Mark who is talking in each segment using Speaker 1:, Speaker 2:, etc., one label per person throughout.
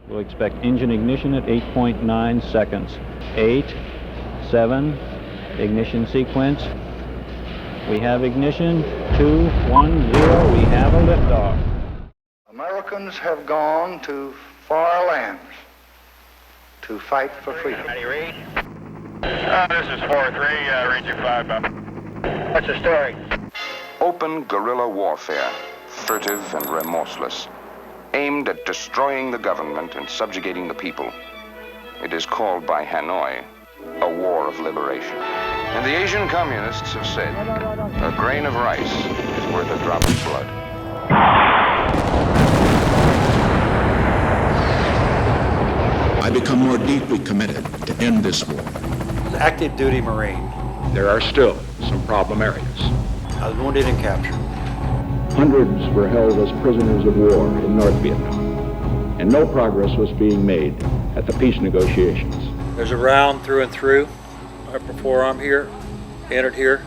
Speaker 1: We'll expect engine ignition at 8.9 seconds. 8, 7, ignition sequence. We have ignition, 2, 1, 0, we have a liftoff.
Speaker 2: Americans have gone to far lands to fight for freedom.
Speaker 3: Ready, Reed? This is 4-3, read your 5. What's the story?
Speaker 4: Open guerrilla warfare, furtive and remorseless, aimed at destroying the government and subjugating the people. It is called by Hanoi a war of liberation. And the Asian communists have said, a grain of rice is worth a drop of blood.
Speaker 5: I become more deeply committed to end this war.
Speaker 6: Active duty Marine.
Speaker 7: There are still some problem areas.
Speaker 6: I was wounded and captured.
Speaker 7: Hundreds were held as prisoners of war in North Vietnam, and no progress was being made at the peace negotiations.
Speaker 6: There's a round through and through. Upper forearm here, entered here,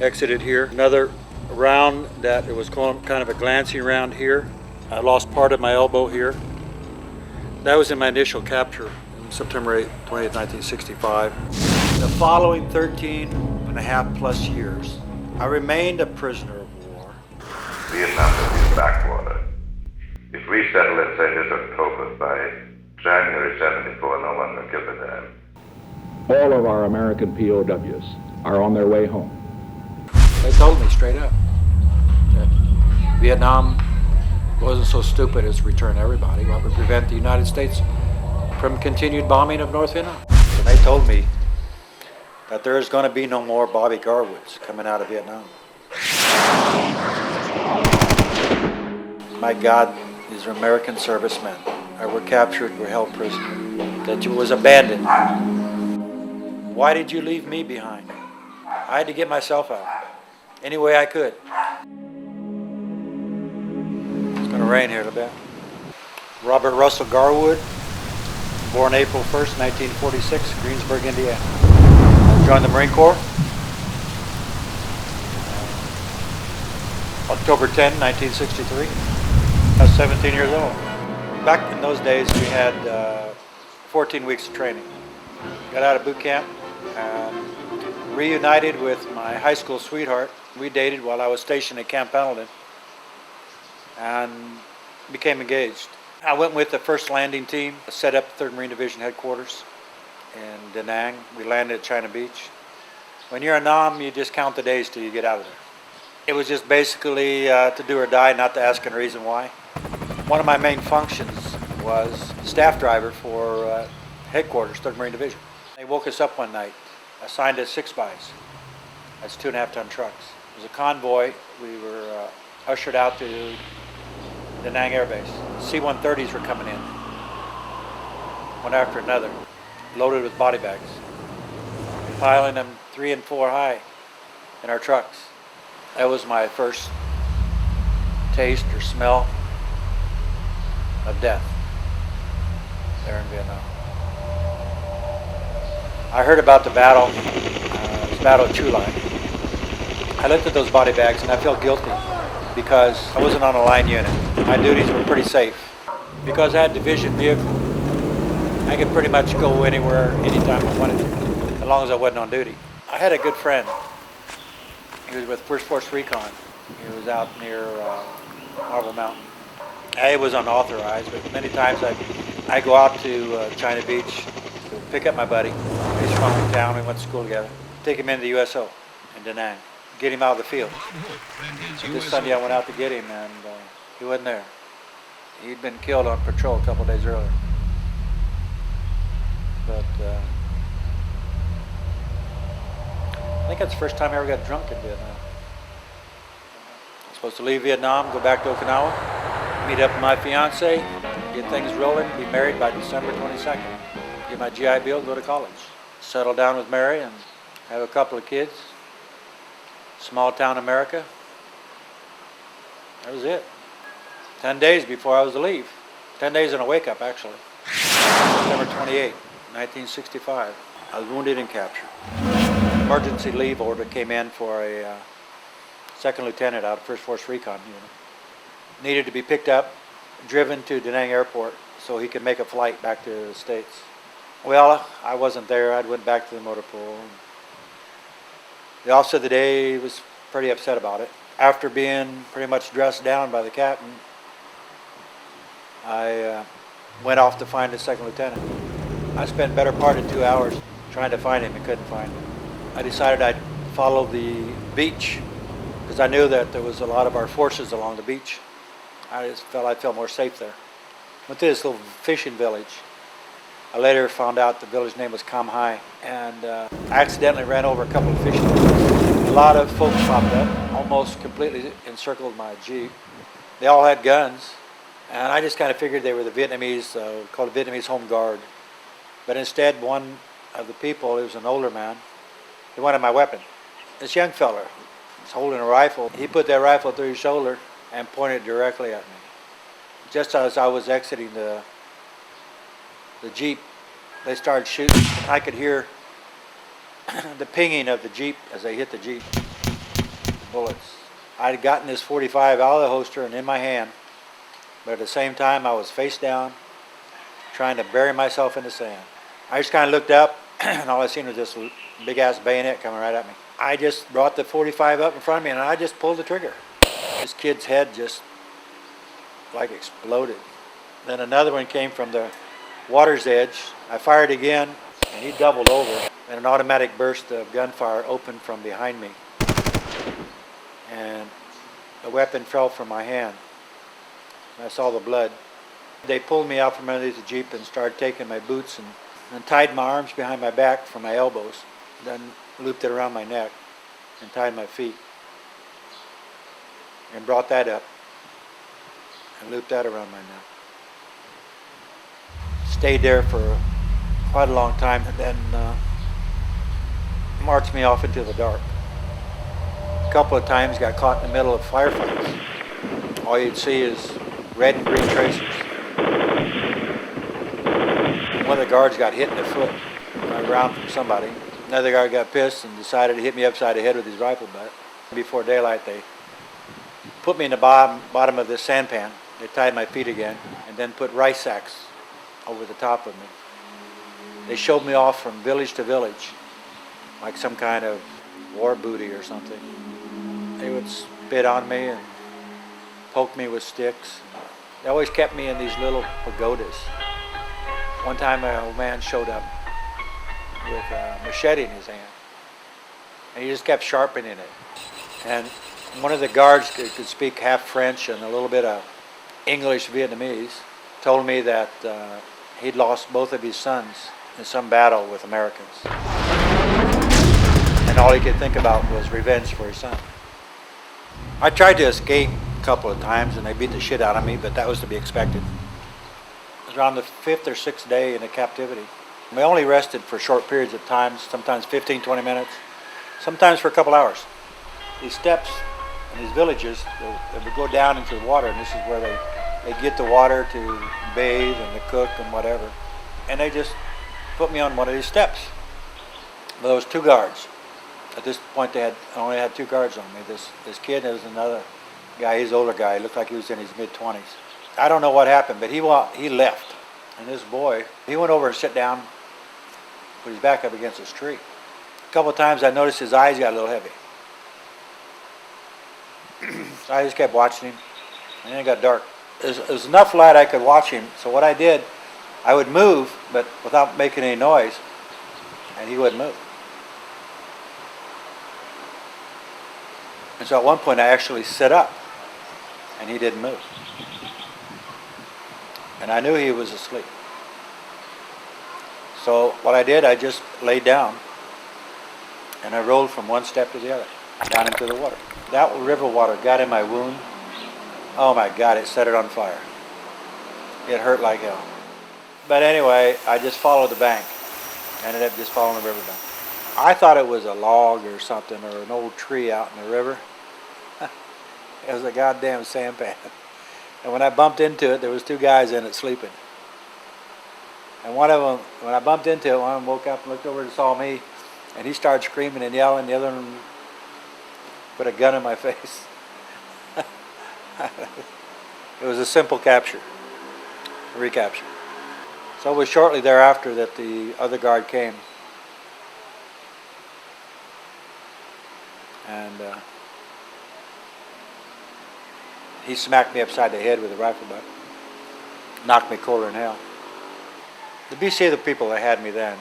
Speaker 6: exited here. Another round that it was kind of a glancing round here. I lost part of my elbow here. That was in my initial capture on September 20th, 1965. The following 13 and a half plus years, I remained a prisoner of war.
Speaker 8: Vietnam has been backwater. If we settle, let's say, this October, by January 74, no one will kill the dam.
Speaker 7: All of our American POWs are on their way home.
Speaker 6: They told me straight up that Vietnam wasn't so stupid as to return everybody. What would prevent the United States from continued bombing of North Vietnam? And they told me that there's going to be no more Bobby Garwoods coming out of Vietnam. My God, these are American servicemen that were captured, were held prisoner, that was abandoned. Why did you leave me behind? I had to get myself out any way I could. It's going to rain here in a bit. Robert Russell Garwood, born April 1st, 1946, Greensburg, Indiana. Joined the Marine Corps. October 10, 1963. I was 17 years old. Back in those days, we had 14 weeks of training. Got out of boot camp and reunited with my high school sweetheart. We dated while I was stationed at Camp Pendleton and became engaged. I went with the first landing team, set up 3rd Marine Division headquarters in Da Nang. We landed at China Beach. When you're a Nam, you just count the days till you get out of there. It was just basically to do or die, not to ask any reason why. One of my main functions was staff driver for headquarters, 3rd Marine Division. They woke us up one night, assigned us 6x. That's 2.5-ton trucks. It was a convoy. We were ushered out to Da Nang Air Base. C-130s were coming in, one after another, loaded with body bags, piling them 3 and 4 high in our trucks. That was my first taste or smell of death there in Vietnam. I heard about the battle, it was Battle of Chu Lai. I looked at those body bags and I felt guilty because I wasn't on a line unit. My duties were pretty safe. Because I had division vehicle, I could pretty much go anywhere, anytime I wanted to, as long as I wasn't on duty. I had a good friend. He was with First Force Recon. He was out near Marble Mountain. I was unauthorized, but many times I go out to China Beach to pick up my buddy. He's from town. We went to school together. Take him into the USO in Da Nang. Get him out of the field. So this Sunday I went out to get him, and he wasn't there. He'd been killed on patrol a couple of days earlier. But I think that's the first time I ever got drunk in Vietnam. I was supposed to leave Vietnam, go back to Okinawa, meet up with my fiance, get things rolling, be married by December 22nd. Get my GI Bill, go to college. Settle down with Mary and have a couple of kids. Small town America. That was it. 10 days before I was to leave. 10 days in a wake-up, actually. September 28, 1965. I was wounded and captured. Emergency leave order came in for a second lieutenant out of First Force Recon unit. Needed to be picked up, driven to Da Nang Airport, so he could make a flight back to the States. Well, I wasn't there. I went back to the motor pool. The officer of the day was pretty upset about it. After being pretty much dressed down by the captain, I went off to find the second lieutenant. I spent better part of 2 hours trying to find him and couldn't find him. I decided I'd follow the beach because I knew that there was a lot of our forces along the beach. I just felt I'd feel more safe there. Went to this little fishing village. I later found out the village name was Cam Hai, and I accidentally ran over a couple of fishing boats. A lot of folks popped up, almost completely encircled my Jeep. They all had guns, and I just kind of figured they were the Vietnamese, called the Vietnamese Home Guard. But instead, one of the people, he was an older man, he wanted my weapon. This young fella was holding a rifle. He put that rifle through his shoulder and pointed it directly at me. Just as I was exiting the Jeep, they started shooting. I could hear the pinging of the Jeep as they hit the Jeep, the bullets. I had gotten this .45 out of the holster and in my hand, but at the same time I was face down, trying to bury myself in the sand. I just kind of looked up, and all I seen was this big-ass bayonet coming right at me. I just brought the .45 up in front of me, and I just pulled the trigger. This kid's head just like exploded. Then another one came from the water's edge. I fired again, and he doubled over, and an automatic burst of gunfire opened from behind me. And the weapon fell from my hand. I saw the blood. They pulled me out from underneath the Jeep and started taking my boots and tied my arms behind my back from my elbows, then looped it around my neck and tied my feet, and brought that up and looped that around my neck. Stayed there for quite a long time, and then marched me off into the dark. A couple of times got caught in the middle of firefights. All you'd see is red and green tracers. One of the guards got hit in the foot by a round from somebody. Another guard got pissed and decided to hit me upside the head with his rifle butt. Before daylight, they put me in the bottom of this sampan. They tied my feet again and then put rice sacks over the top of me. They showed me off from village to village like some kind of war booty or something. They would spit on me and poke me with sticks. They always kept me in these little pagodas. One time an old man showed up with a machete in his hand, and he just kept sharpening it. And one of the guards could speak half French and a little bit of English Vietnamese, told me that he'd lost both of his sons in some battle with Americans. And all he could think about was revenge for his son. I tried to escape a couple of times and they beat the shit out of me, but that was to be expected. It was around the 5th or 6th day in the captivity. We only rested for short periods of time, sometimes 15, 20 minutes, sometimes for a couple hours. These steps in these villages, they would go down into the water, and this is where they get the water to bathe and to cook and whatever. And they just put me on one of these steps. But there was 2 guards. At this point, they only had 2 guards on me. This kid, there was another guy, he's an older guy, he looked like he was in his mid-20s. I don't know what happened, but he left. And this boy, he went over and sat down, put his back up against this tree. A couple of times I noticed his eyes got a little heavy. So I just kept watching him, and then it got dark. It was enough light I could watch him, so what I did, I would move, but without making any noise, and he wouldn't move. And so at one point I actually sat up, and he didn't move. And I knew he was asleep. So what I did, I just laid down, and I rolled from one step to the other, down into the water. That river water got in my wound. Oh my God, it set it on fire. It hurt like hell. But anyway, I just followed the bank. Ended up just following the river bank. I thought it was a log or something, or an old tree out in the river. It was a goddamn sampan. And when I bumped into it, there was 2 guys in it sleeping. And one of them, when I bumped into it, one of them woke up and looked over and saw me, and he started screaming and yelling. The other one put a gun in my face. It was a simple capture, recapture. So it was shortly thereafter that the other guard came. And he smacked me upside the head with a rifle butt. Knocked me colder than hell. The BCA, the people that had me then,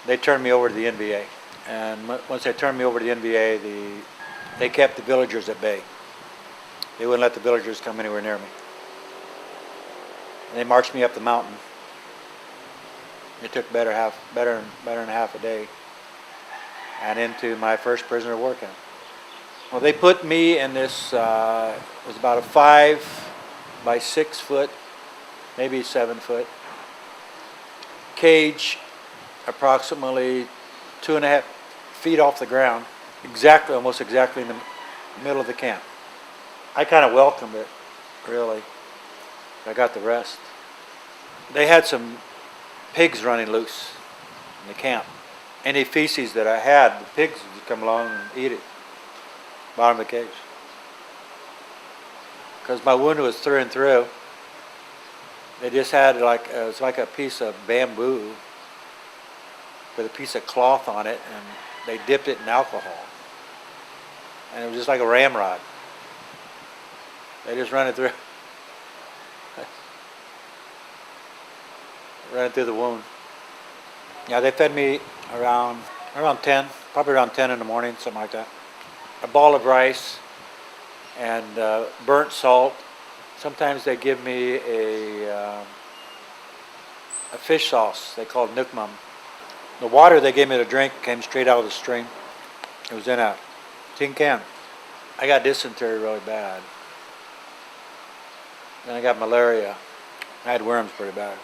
Speaker 6: they turned me over to the NVA. And once they turned me over to the NVA, they kept the villagers at bay. They wouldn't let the villagers come anywhere near me. And they marched me up the mountain. It took better than half a day, and into my first prisoner of war camp. Well, they put me in this. It was about a 5 by 6 foot, maybe 7 foot cage, approximately 2.5 feet off the ground, almost exactly in the middle of the camp. I kind of welcomed it, really. I got the rest. They had some pigs running loose in the camp. Any feces that I had, the pigs would come along and eat it. Bottom of the cage. Because my wound was through and through. They just had it was like a piece of bamboo with a piece of cloth on it, and they dipped it in alcohol. And it was just like a ramrod. They just run it through. Ran through the wound. Yeah, they fed me around 10, probably around 10 in the morning, something like that. A ball of rice and burnt salt. Sometimes they give me a fish sauce they called nukmam. The water they gave me to drink came straight out of the stream. It was in a tin can. I got dysentery really bad. Then I got malaria. I had worms pretty bad.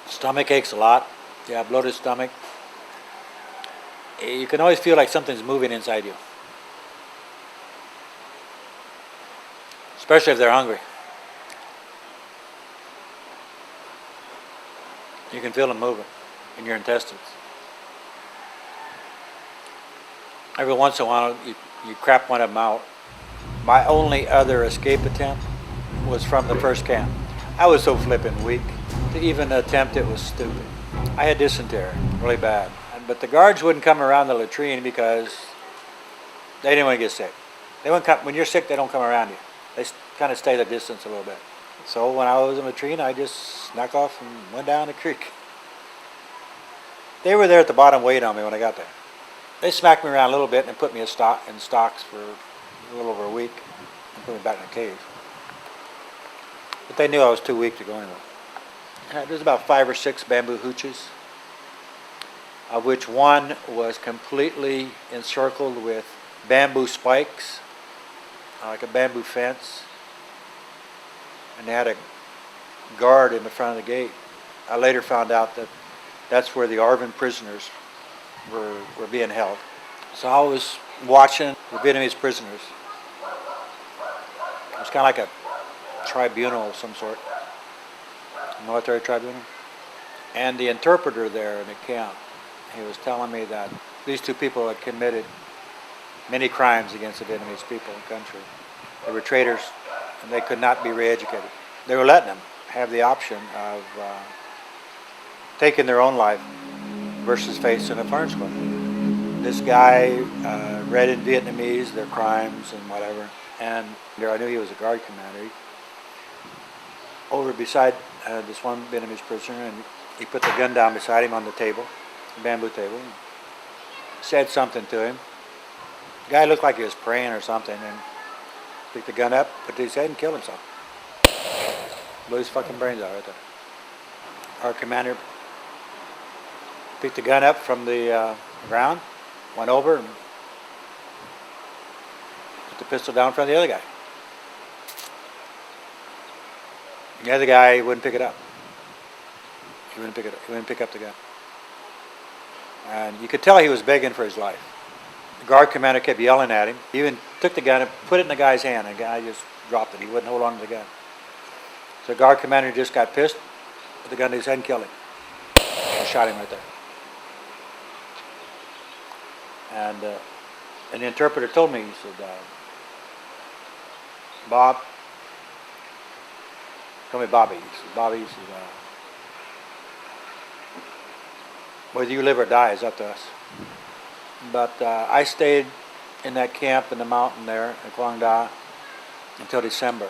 Speaker 6: Stomach aches a lot. Yeah, bloated stomach. You can always feel like something's moving inside you. Especially if they're hungry. You can feel them moving in your intestines. Every once in a while, you crap one of them out. My only other escape attempt was from the first camp. I was so flippin' weak. To even attempt it was stupid. I had dysentery, really bad. But the guards wouldn't come around the latrine because they didn't want to get sick. They wouldn't come, when you're sick, they don't come around you. They kind of stay at a distance a little bit. So when I was in the latrine, I just snuck off and went down the creek. They were there at the bottom waiting on me when I got there. They smacked me around a little bit and put me in stocks for a little over a week and put me back in the cave. But they knew I was too weak to go anywhere. There's about 5 or 6 bamboo hooches, of which one was completely encircled with bamboo spikes, like a bamboo fence, and they had a guard in the front of the gate. I later found out that that's where the Arvin prisoners were being held. So I was watching the Vietnamese prisoners. It was kind of like a tribunal of some sort. Military tribunal. And the interpreter there in the camp, he was telling me that these 2 people had committed many crimes against the Vietnamese people and country. They were traitors, and they could not be re-educated. They were letting them have the option of taking their own life versus facing a firing squad. This guy read in Vietnamese their crimes and whatever, and I knew he was a guard commander. Over beside this one Vietnamese prisoner, and he put the gun down beside him on the table, the bamboo table, and said something to him. The guy looked like he was praying or something, and picked the gun up, put it to his head, and killed himself. Blew his fucking brains out right there. Our commander picked the gun up from the ground, went over, and put the pistol down in front of the other guy. The other guy wouldn't pick it up. He wouldn't pick it up. He wouldn't pick up the gun. And you could tell he was begging for his life. The guard commander kept yelling at him. He even took the gun and put it in the guy's hand, and the guy just dropped it. He wouldn't hold on to the gun. So the guard commander just got pissed, put the gun to his head and killed him. And shot him right there. And the interpreter told me, he said, Bob, call me Bobby. He said, Bobby, he said, Whether you live or die is up to us. But I stayed in that camp in the mountain there in Quang Da until December.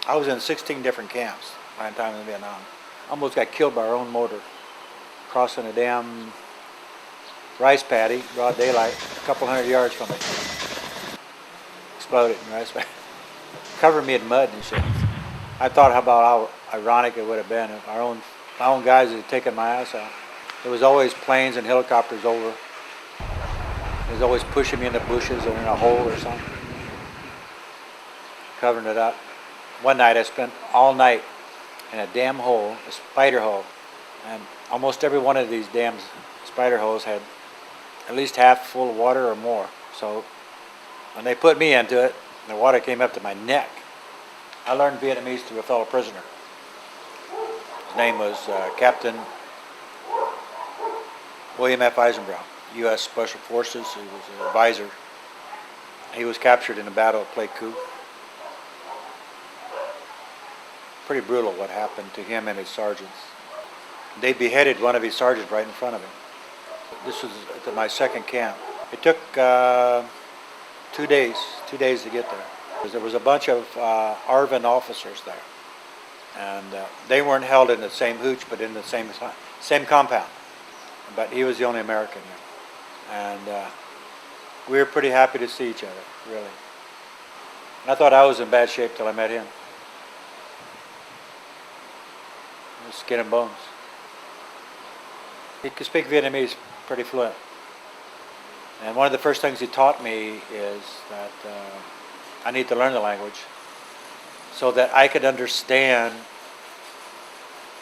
Speaker 6: I was in 16 different camps by the time in Vietnam. Almost got killed by our own mortar, crossing a damn rice paddy, broad daylight, a couple 100 yards from it. Exploded in rice paddy. Covered me in mud and shit. I thought how ironic it would have been if my own guys had taken my ass out. There was always planes and helicopters over. They was always pushing me in the bushes or in a hole or something, covering it up. One night I spent all night in a damn hole, a spider hole, and almost every one of these damn spider holes had at least half full of water or more. So when they put me into it, the water came up to my neck. I learned Vietnamese through a fellow prisoner. His name was Captain William F. Eisenbraun, US Special Forces. He was an advisor. He was captured in a battle at Pleiku. Pretty brutal what happened to him and his sergeants. They beheaded one of his sergeants right in front of him. This was at my second camp. It took 2 days to get there. There was a bunch of ARVN officers there. And they weren't held in the same hooch, but in the same compound. But he was the only American here. And we were pretty happy to see each other, really. And I thought I was in bad shape till I met him. Skin and bones. He could speak Vietnamese pretty fluent. And one of the first things he taught me is that I need to learn the language so that I could understand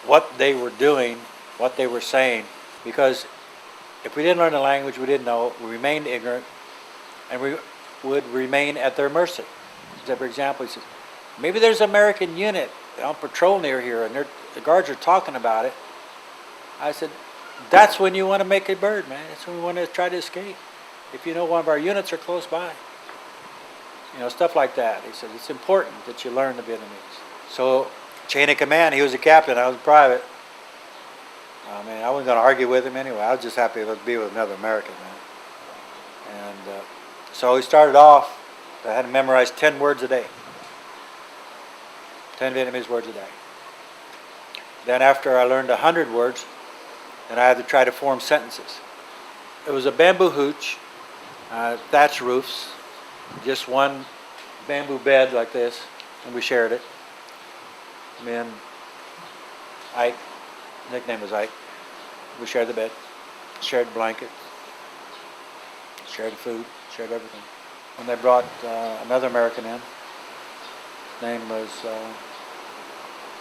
Speaker 6: what they were doing, what they were saying. Because if we didn't learn the language, we didn't know, we remained ignorant, and we would remain at their mercy. So for example, he says, maybe there's an American unit on patrol near here, and the guards are talking about it. I said, that's when you want to make a bird, man. That's when we want to try to escape. If you know one of our units are close by. You know, stuff like that. He said, it's important that you learn the Vietnamese. So, chain of command, he was a captain, I was a private. I mean, I wasn't going to argue with him anyway. I was just happy to be with another American, man. And so he started off, I had to memorize 10 words a day. 10 Vietnamese words a day. Then after I learned 100 words, then I had to try to form sentences. It was a bamboo hooch, thatch roofs, just one bamboo bed like this, and we shared it. Me and Ike, nickname was Ike. We shared the bed, shared the blankets, shared the food, shared everything. When they brought another American in, his name was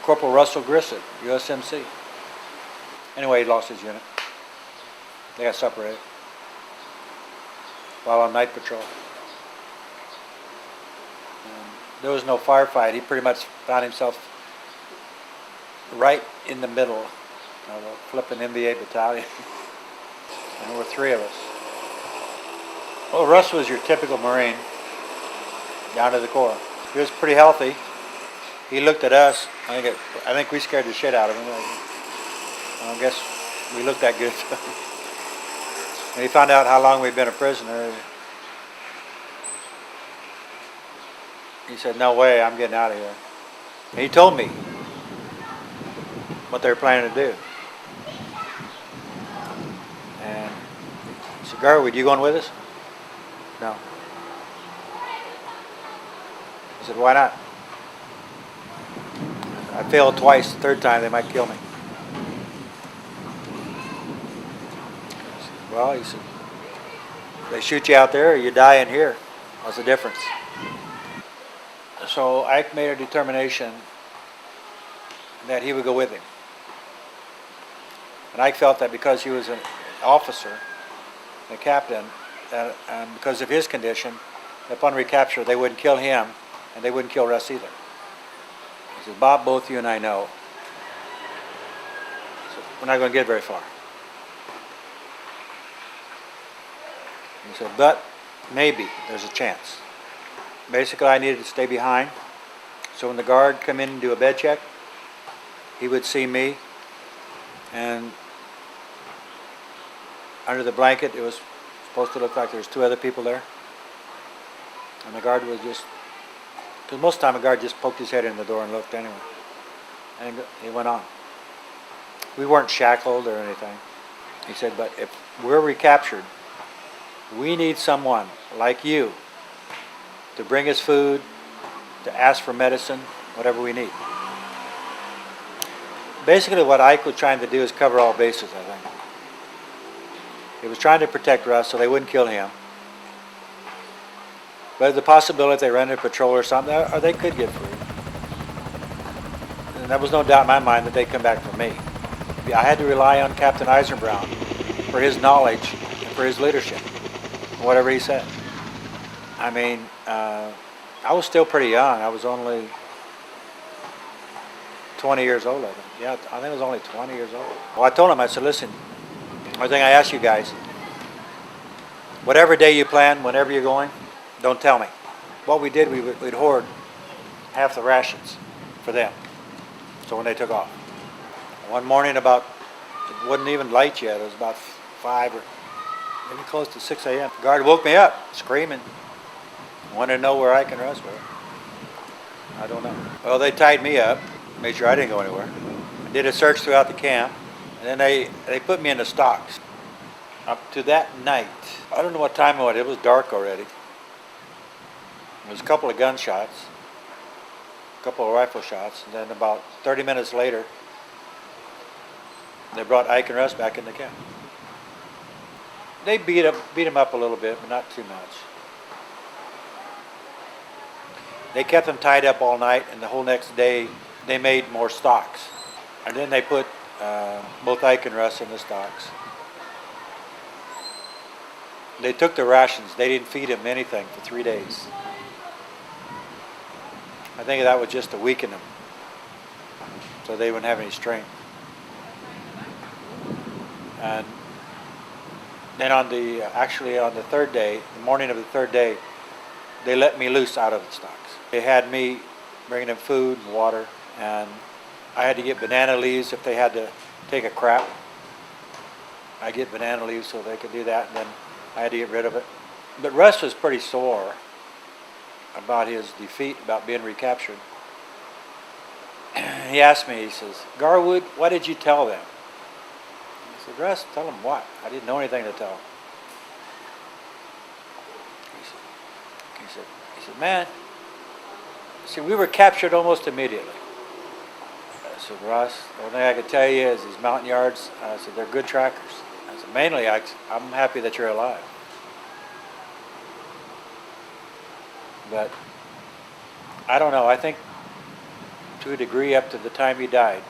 Speaker 6: Corporal Russell Grissett, USMC. Anyway, he lost his unit. They got separated while on night patrol. There was no firefight. He pretty much found himself right in the middle of a flipping NBA battalion. And there were 3 of us. Well, Russ was your typical Marine, down to the core. He was pretty healthy. He looked at us. I think we scared the shit out of him. I guess we looked that good. When he found out how long we'd been a prisoner, he said, no way, I'm getting out of here. And he told me what they were planning to do. And he said, Garwood, you going with us? No. I said, why not? I failed twice, the third time they might kill me. Well, he said, they shoot you out there or you die in here. What's the difference? So Ike made a determination that he would go with him. And Ike felt that because he was an officer, a captain, that because of his condition, upon recapture they wouldn't kill him and they wouldn't kill Russ either. He said, Bob, both you and I know. So we're not going to get very far. He said, but maybe there's a chance. Basically, I needed to stay behind. So when the guard come in and do a bed check, he would see me and under the blanket, it was supposed to look like there was 2 other people there. And the guard was just, because most of the time a guard just poked his head in the door and looked anyway. And he went on. We weren't shackled or anything. He said, but if we're recaptured, we need someone like you to bring us food, to ask for medicine, whatever we need. Basically what Ike was trying to do is cover all bases, I think. He was trying to protect Russ so they wouldn't kill him. But the possibility if they ran a patrol or something, or they could get free. And there was no doubt in my mind that they'd come back for me. I had to rely on Captain Eisenbraun for his knowledge and for his leadership, whatever he said. I mean, I was still pretty young. I was only 20 years old, I think. Yeah, I think I was only 20 years old. Well, I told him, I said, listen, one thing I ask you guys, whatever day you plan, whenever you're going, don't tell me. What we did, we'd hoard half the rations for them. So when they took off. One morning about, it wasn't even light yet, it was about 5 or maybe close to 6 a.m. The guard woke me up, screaming. Wanted to know where Ike and Russ were. I don't know. Well, they tied me up, made sure I didn't go anywhere. I did a search throughout the camp, and then they put me in the stocks. Up to that night, I don't know what time it was, it was dark already. There was a couple of gunshots, a couple of rifle shots, and then about 30 minutes later, they brought Ike and Russ back in the camp. They beat him up a little bit, but not too much. They kept them tied up all night, and the whole next day, they made more stocks. And then they put both Ike and Russ in the stocks. They took the rations. They didn't feed them anything for 3 days. I think that was just to weaken them, so they wouldn't have any strength. And then actually on the 3rd day, the morning of the 3rd day, they let me loose out of the stocks. They had me bringing them food and water, and I had to get banana leaves if they had to take a crap. I get banana leaves so they could do that, and then I had to get rid of it. But Russ was pretty sore about his defeat, about being recaptured. He asked me, he says, Garwood, what did you tell them? I said, Russ, tell them what? I didn't know anything to tell them. He said, man, see, we were captured almost immediately. I said, Russ, the only thing I could tell you is these mountain yards, I said, they're good trackers. I said, mainly, I'm happy that you're alive. But I don't know, I think to a degree up to the time he died,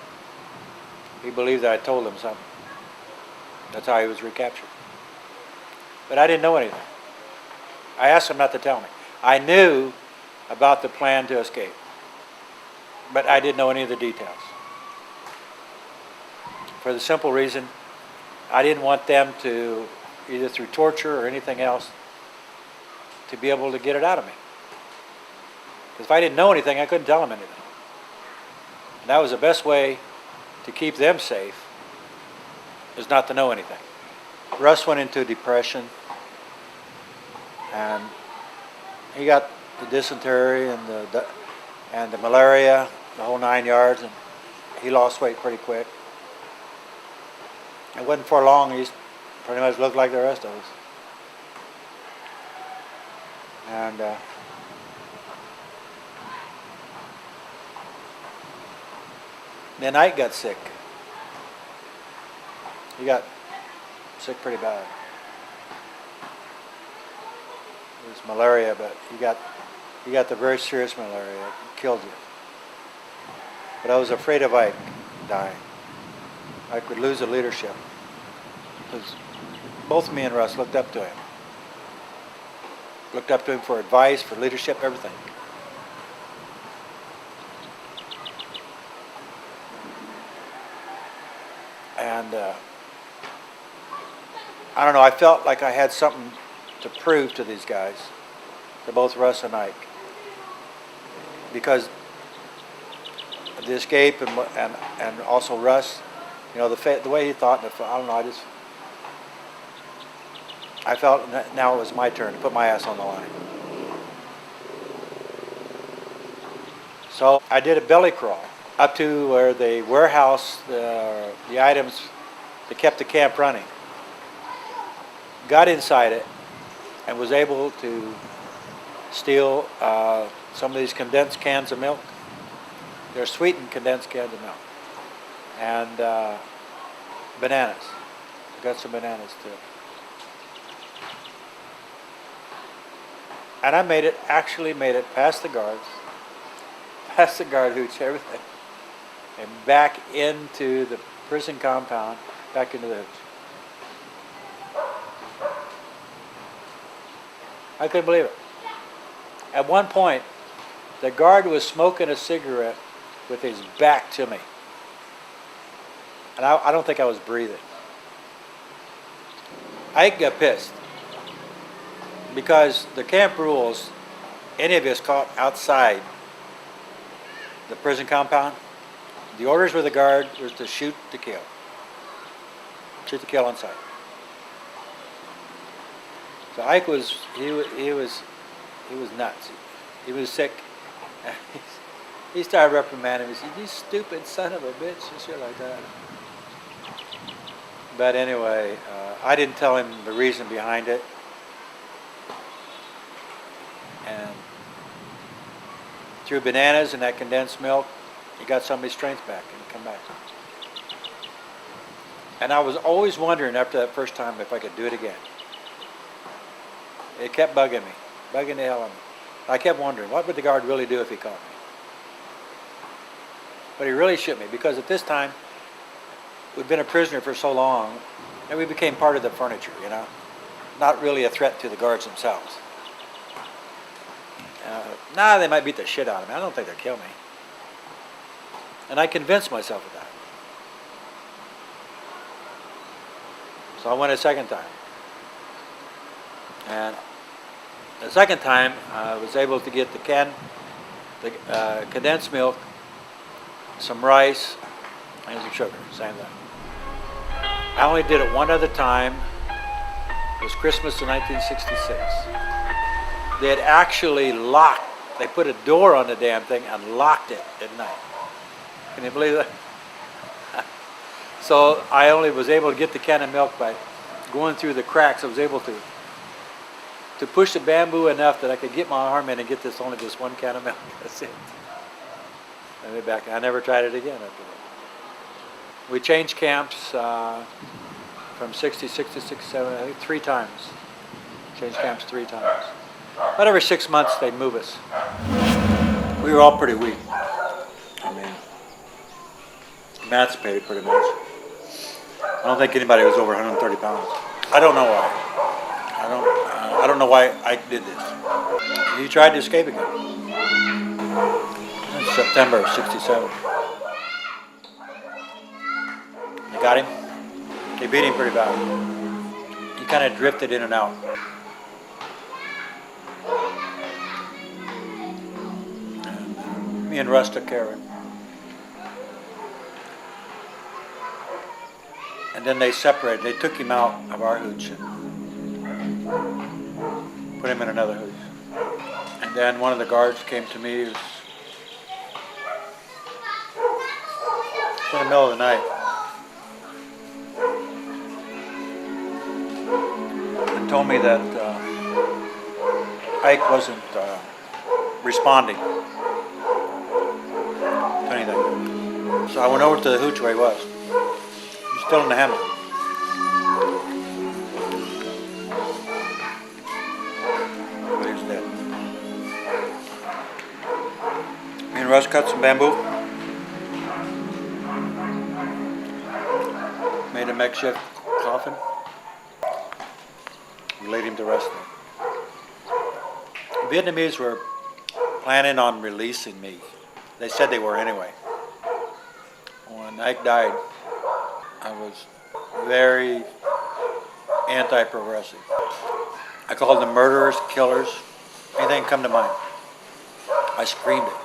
Speaker 6: he believed that I told him something. That's how he was recaptured. But I didn't know anything. I asked him not to tell me. I knew about the plan to escape, but I didn't know any of the details. For the simple reason, I didn't want them to, either through torture or anything else, to be able to get it out of me. Because if I didn't know anything, I couldn't tell them anything. And that was the best way to keep them safe, is not to know anything. Russ went into depression, and he got the dysentery and the malaria, the whole 9 yards, and he lost weight pretty quick. It wasn't for long, he pretty much looked like the rest of us. And then Ike got sick. He got sick pretty bad. It was malaria, but he got the very serious malaria. It killed you. But I was afraid of Ike dying. I could lose the leadership. Because both me and Russ looked up to him. Looked up to him for advice, for leadership, everything. And I don't know, I felt like I had something to prove to these guys, to both Russ and Ike. Because of the escape and also Russ, you know, the way he thought, I don't know, I felt now it was my turn to put my ass on the line. So I did a belly crawl up to where the warehouse, the items that kept the camp running. Got inside it and was able to steal some of these condensed cans of milk. They're sweetened condensed cans of milk. And bananas. Got some bananas too. And I actually made it past the guards, past the guard hooch, everything, and back into the prison compound, back into the hooch. I couldn't believe it. At one point, the guard was smoking a cigarette with his back to me. And I don't think I was breathing. Ike got pissed. Because the camp rules, any of us caught outside the prison compound, the orders with the guard was to shoot to kill. Shoot to kill on sight. So Ike was nuts. He was sick. He started reprimanding me. He said, "You stupid son of a bitch," and shit like that. But anyway, I didn't tell him the reason behind it. And through bananas and that condensed milk, he got some of his strength back and he come back. And I was always wondering after that first time if I could do it again. It kept bugging me, bugging the hell out of me. I kept wondering, what would the guard really do if he caught me? But he really shook me, because at this time, we'd been a prisoner for so long, and we became part of the furniture, you know? Not really a threat to the guards themselves. They might beat the shit out of me. I don't think they'll kill me. And I convinced myself of that. So I went a second time. And the second time, I was able to get the condensed milk, some rice, and some sugar, same thing. I only did it one other time. It was Christmas of 1966. They had actually they put a door on the damn thing and locked it at night. Can you believe that? So I only was able to get the can of milk by going through the cracks. I was able to push the bamboo enough that I could get my arm in and get only this one can of milk. That's it. And then back. I never tried it again after that. We changed camps from 66 to 67, I think 3 times. Changed camps 3 times. About every 6 months they'd move us. We were all pretty weak. I mean, emancipated pretty much. I don't think anybody was over 130 pounds. I don't know why. I don't know why Ike did this. He tried to escape again. In September of 67. They got him. They beat him pretty bad. He kind of drifted in and out. Me and Russ took care of him. And then they separated. They took him out of our hooch and put him in another hooch. And then one of the guards came to me. It was in the middle of the night. And told me that Ike wasn't responding to anything. So I went over to the hooch where he was. He's still in the hammock. But he was dead. Me and Russ cut some bamboo. Made a makeshift coffin. We laid him to rest there. The Vietnamese were planning on releasing me. They said they were anyway. When Ike died, I was very anti-progressive. I called them murderers, killers, anything come to mind. I screamed it.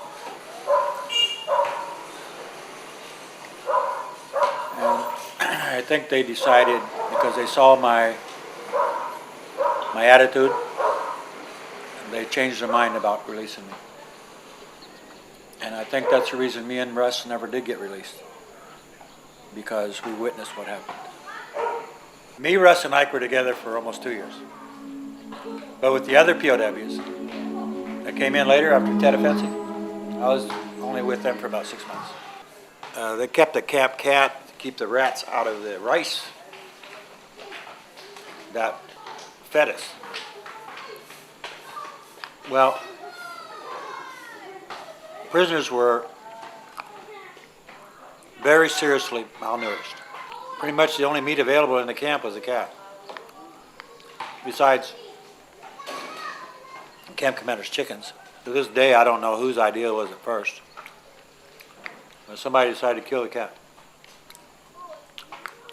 Speaker 6: And I think they decided, because they saw my my attitude, they changed their mind about releasing me. And I think that's the reason me and Russ never did get released, because we witnessed what happened. Me, Russ, and Ike were together for almost 2 years. But with the other POWs that came in later after Tet Offensive, I was only with them for about 6 months. They kept a camp cat to keep the rats out of the rice that fed us. Well, prisoners were very seriously malnourished. Pretty much the only meat available in the camp was a cat. Besides camp commander's chickens. To this day, I don't know whose idea it was at first, but somebody decided to kill the cat.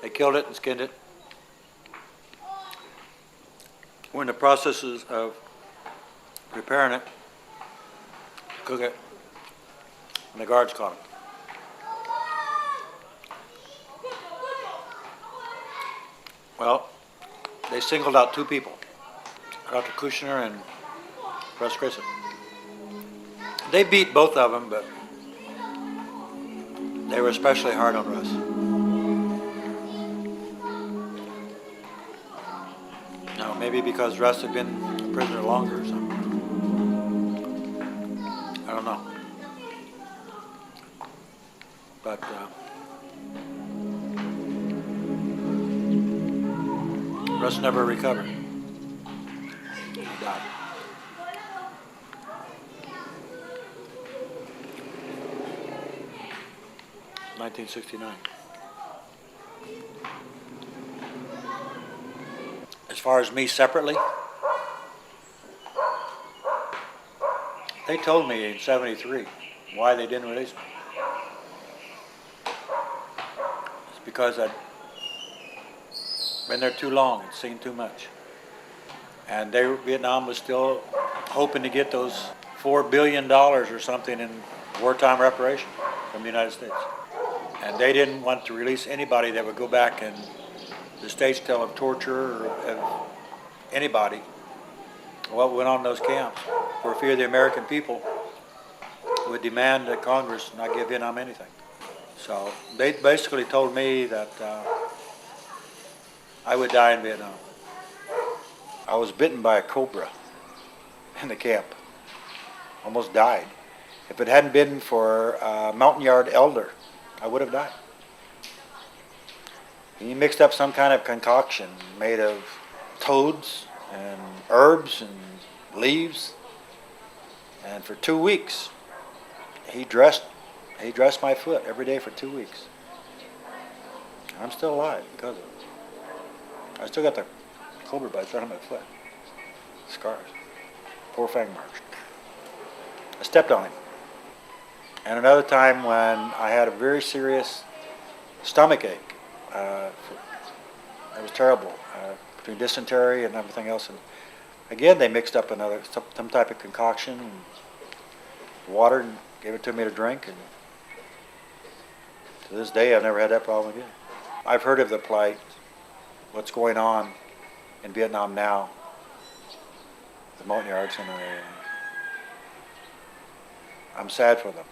Speaker 6: They killed it and skinned it. We're in the processes of preparing it, cook it, and the guards caught it. Well, they singled out 2 people, Dr. Kushner and Russ Grissett. They beat both of them, but they were especially hard on Russ. Now, maybe because Russ had been a prisoner longer or something. I don't know. But Russ never recovered. He died. $1969. As far as me separately, they told me in '73 why they didn't release me. It's because I'd been there too long and seen too much. And Vietnam was still hoping to get those $4 billion or something in wartime reparation from the United States. And they didn't want to release anybody that would go back and the States tell of torture or of anybody what went on in those camps, for fear the American people would demand that Congress not give Vietnam anything. So they basically told me that I would die in Vietnam. I was bitten by a cobra in the camp. Almost died. If it hadn't been for Mountain Yard elder, I would have died. He mixed up some kind of concoction made of toads and herbs and leaves. And for 2 weeks, he dressed my foot every day for 2 weeks. I'm still alive because of it. I still got the cobra bites right on my foot. Scars. 4 fang marks. I stepped on him. And another time when I had a very serious stomach ache. It was terrible, between dysentery and everything else. And again, they mixed up some type of concoction and water and gave it to me to drink. And to this day, I've never had that problem again. I've heard of the plight, what's going on in Vietnam now, the Mountain Yards, and I'm sad for them.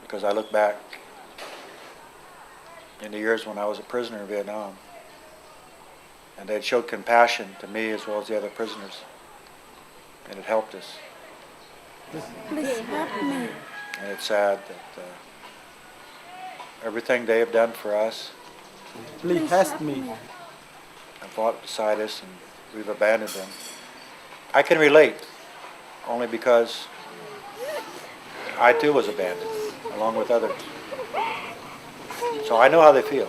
Speaker 6: Because I look back in the years when I was a prisoner in Vietnam, and they'd showed compassion to me as well as the other prisoners, and it helped us.
Speaker 9: Please help me.
Speaker 6: And it's sad that everything they have done for us,
Speaker 9: Please help me.
Speaker 6: and fought beside us, and we've abandoned them. I can relate, only because I too was abandoned, along with others. So I know how they feel.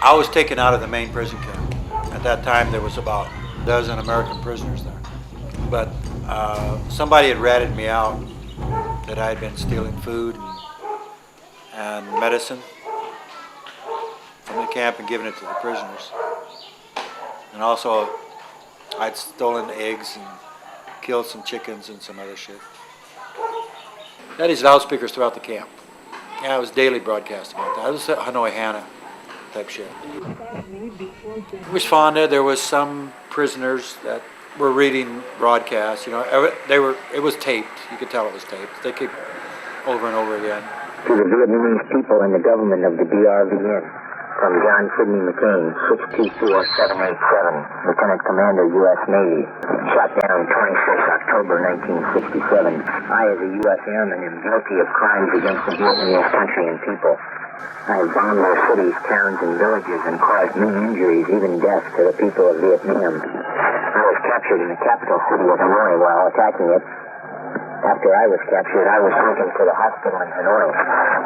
Speaker 6: I was taken out of the main prison camp. At that time, there was about a dozen American prisoners there. But somebody had ratted me out that I had been stealing food and medicine from the camp and giving it to the prisoners. And also, I'd stolen eggs and killed some chickens and some other shit. They had these loudspeakers throughout the camp. Yeah, it was daily broadcast about that. It was Hanoi Hannah type shit. It was Fonda. There was some prisoners that were reading broadcasts. You know, it was taped. You could tell it was taped. They keep over and over again.
Speaker 10: To the Vietnamese people and the government of the DRVN, from John Sidney McCain, 624787, Lieutenant Commander, U.S. Navy, shot down 26 October 1967. I, as a U.S. Airman, am guilty of crimes against the Vietnamese country and people. I have bombed their cities, towns, and villages and caused many injuries, even death, to the people of Vietnam. I was captured in the capital city of Hanoi while attacking it. After I was captured, I was taken to the hospital in Hanoi,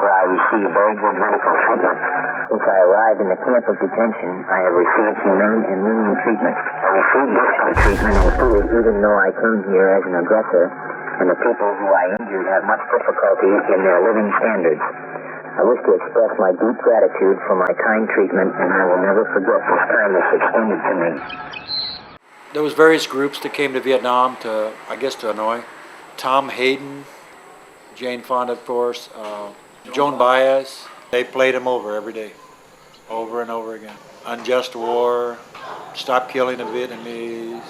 Speaker 10: where I received very good medical treatment. Since I arrived in the camp of detention, I have received humane and lenient treatment. I received discipline treatment and food, even though I came here as an aggressor, and the people who I injured have much difficulty in their living standards. I wish to express my deep gratitude for my kind treatment, and I will never forget this kindness extended to me.
Speaker 6: There was various groups that came to Vietnam to Hanoi. Tom Hayden, Jane Fonda, of course, Joan Baez. They played him over every day, over and over again. Unjust war, stop killing the Vietnamese,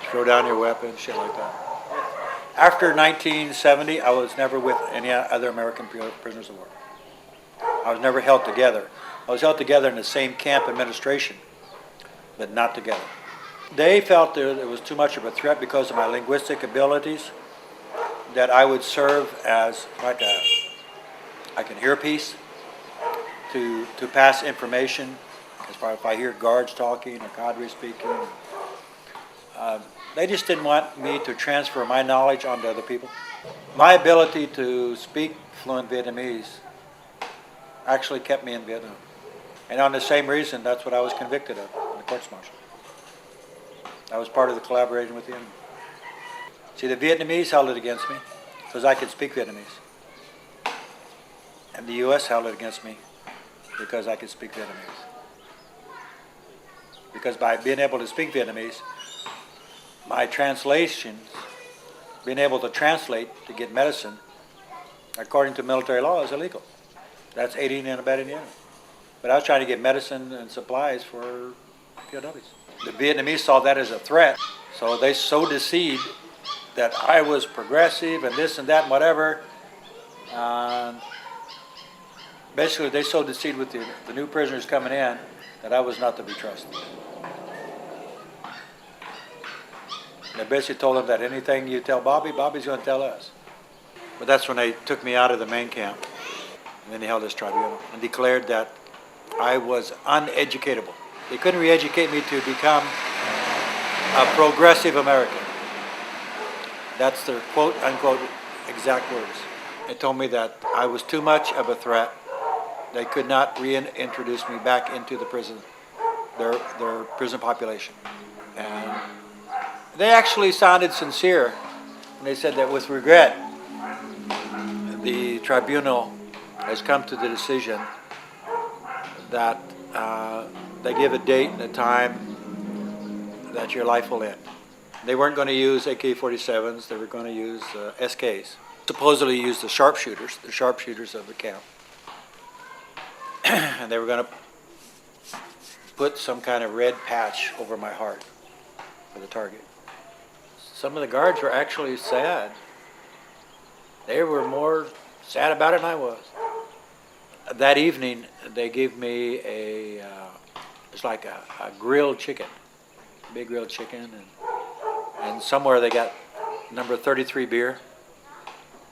Speaker 6: throw down your weapons, shit like that. After 1970, I was never with any other American prisoners of war. I was never held together. I was held together in the same camp administration, but not together. They felt there was too much of a threat because of my linguistic abilities, that I would serve as like an earpiece to pass information, as far as if I hear guards talking or cadre speaking. They just didn't want me to transfer my knowledge onto other people. My ability to speak fluent Vietnamese actually kept me in Vietnam. And on the same reason, that's what I was convicted of in the courts martial. I was part of the collaboration with the enemy. See, the Vietnamese held it against me because I could speak Vietnamese. And the U.S. held it against me because I could speak Vietnamese. Because by being able to speak Vietnamese, my translations, being able to translate to get medicine, according to military law, is illegal. That's aiding and abetting the enemy. But I was trying to get medicine and supplies for POWs. The Vietnamese saw that as a threat, so they sowed the seed that I was progressive and this and that and whatever. Basically, they sowed the seed with the new prisoners coming in that I was not to be trusted. They basically told them that anything you tell Bobby, Bobby's going to tell us. But that's when they took me out of the main camp, and then they held this tribunal and declared that I was uneducatable. They couldn't re-educate me to become a progressive American. That's their quote, unquote, exact words. They told me that I was too much of a threat. They could not reintroduce me back into the prison, their prison population. And they actually sounded sincere when they said that with regret, the tribunal has come to the decision that they give a date and a time that your life will end. They weren't going to use AK-47s, they were going to use SKs. Supposedly use the sharpshooters of the camp. And they were going to put some kind of red patch over my heart for the target. Some of the guards were actually sad. They were more sad about it than I was. That evening, they gave me it's like a grilled chicken, big grilled chicken, and somewhere they got number 33 beer.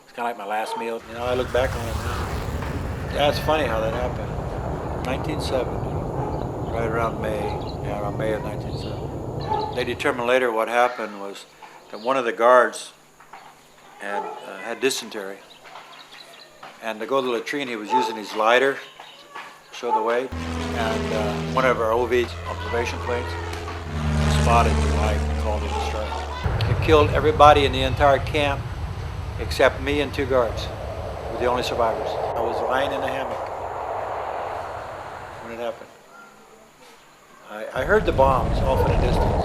Speaker 6: It's kind of like my last meal. You know, I look back on it now. Yeah, it's funny how that happened. 1970, right around May of 1970. They determined later what happened was that one of the guards had dysentery. And to go to the latrine, he was using his lighter to show the way. And one of our OV observation planes spotted the light and called it a strike. It killed everybody in the entire camp except me and 2 guards. We were the only survivors. I was lying in a hammock when it happened. I heard the bombs off in the distance.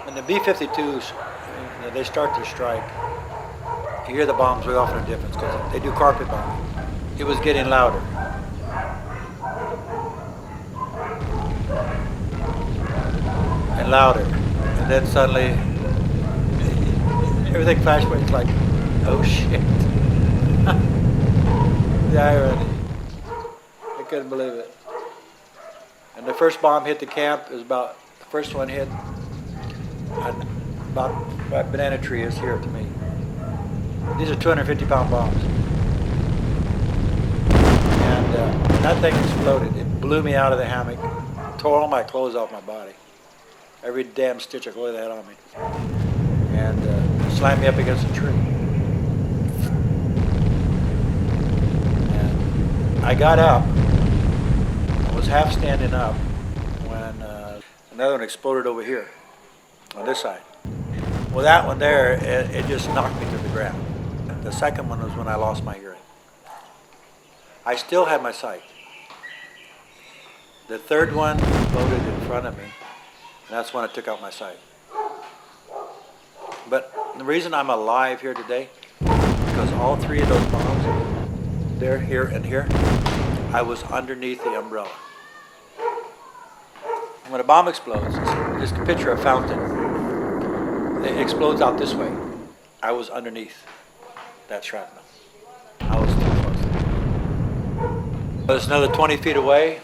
Speaker 6: When the B-52s, they start their strike, You hear the bombs way off in a difference because they do carpet bombing. It was getting louder. And louder. And then suddenly, everything flashed by. It's like, oh shit. The irony. I couldn't believe it. And the first bomb hit the camp. It was the first one hit about banana tree is here to me. These are 250-pound bombs. And that thing exploded. It blew me out of the hammock, tore all my clothes off my body. Every damn stitch of clothes they had on me. And slammed me up against a tree. And I got up. I was half standing up when another one exploded over here on this side. Well, that one there, it just knocked me to the ground. The second one was when I lost my hearing. I still had my sight. The third one exploded in front of me, and that's when I took out my sight. But the reason I'm alive here today, because all three of those bombs, there, here, and here, I was underneath the umbrella. And when a bomb explodes, just picture a fountain. It explodes out this way. I was underneath that shrapnel. I was too close. It was another 20 feet away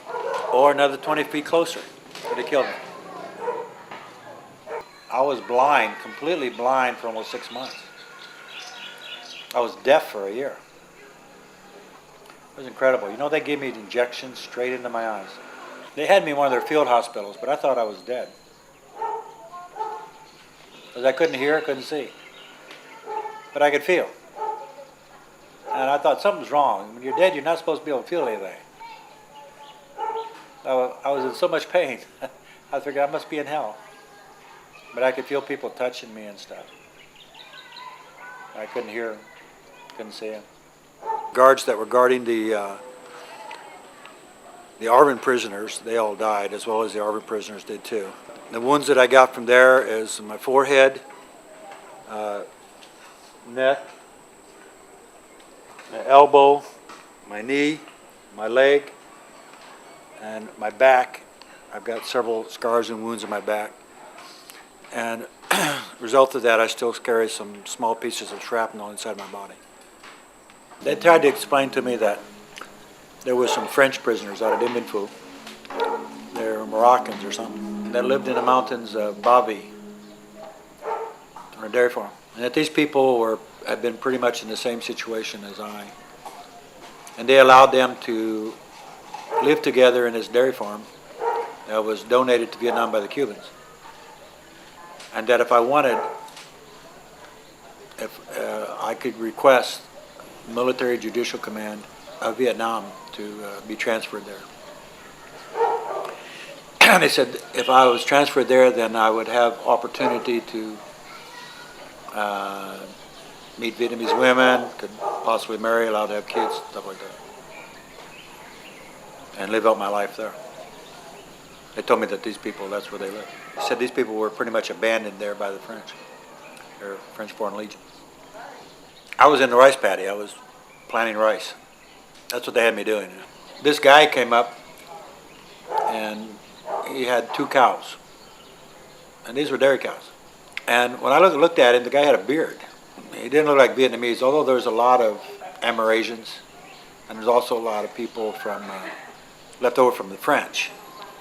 Speaker 6: or another 20 feet closer could have killed me. I was blind, completely blind for almost 6 months. I was deaf for a year. It was incredible. You know, they gave me injections straight into my eyes. They had me in one of their field hospitals, but I thought I was dead. Because I couldn't hear, I couldn't see. But I could feel. And I thought something's wrong. When you're dead, you're not supposed to be able to feel anything. I was in so much pain. I figured I must be in hell. But I could feel people touching me and stuff. I couldn't hear them, couldn't see them. Guards that were guarding the ARVN prisoners, they all died, as well as the ARVN prisoners did too. The wounds that I got from there is my forehead, neck, my elbow, my knee, my leg, and my back. I've got several scars and wounds in my back. And as a result of that, I still carry some small pieces of shrapnel inside my body. They tried to explain to me that there were some French prisoners out of Dien Bien Phu. They're Moroccans or something that lived in the mountains of Bobby on a dairy farm. And that these people had been pretty much in the same situation as I. And they allowed them to live together in this dairy farm that was donated to Vietnam by the Cubans. And that if I wanted, I could request Military Judicial Command of Vietnam to be transferred there. They said if I was transferred there, then I would have opportunity to meet Vietnamese women, could possibly marry, allowed to have kids, stuff like that, and live out my life there. They told me that these people, that's where they lived. They said these people were pretty much abandoned there by the French, or French Foreign Legion. I was in the rice paddy. I was planting rice. That's what they had me doing. This guy came up, and he had 2 cows, and these were dairy cows. And when I looked at him, the guy had a beard. He didn't look like Vietnamese, although there was a lot of Amerasians, and there's also a lot of people from left over from the French.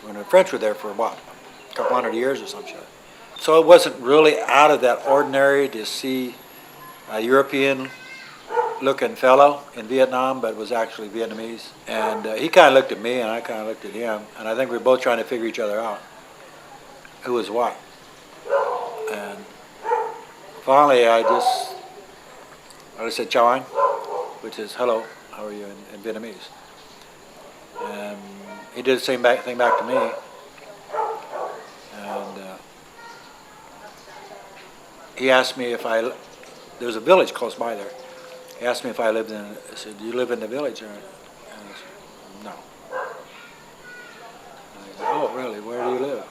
Speaker 6: When the French were there for what, a couple hundred years or some shit. So it wasn't really out of that ordinary to see a European-looking fellow in Vietnam, but was actually Vietnamese. And he kind of looked at me, and I kind of looked at him, and I think we were both trying to figure each other out. Who was what? And finally, I just said "Chào anh," which is "Hello, how are you" in Vietnamese. And he did the same thing back to me. And he asked me if there was a village close by there. He asked me if I lived in it. I said, "Do you live in the village?" And I said, "No." And he said, "Oh, really? Where do you live?"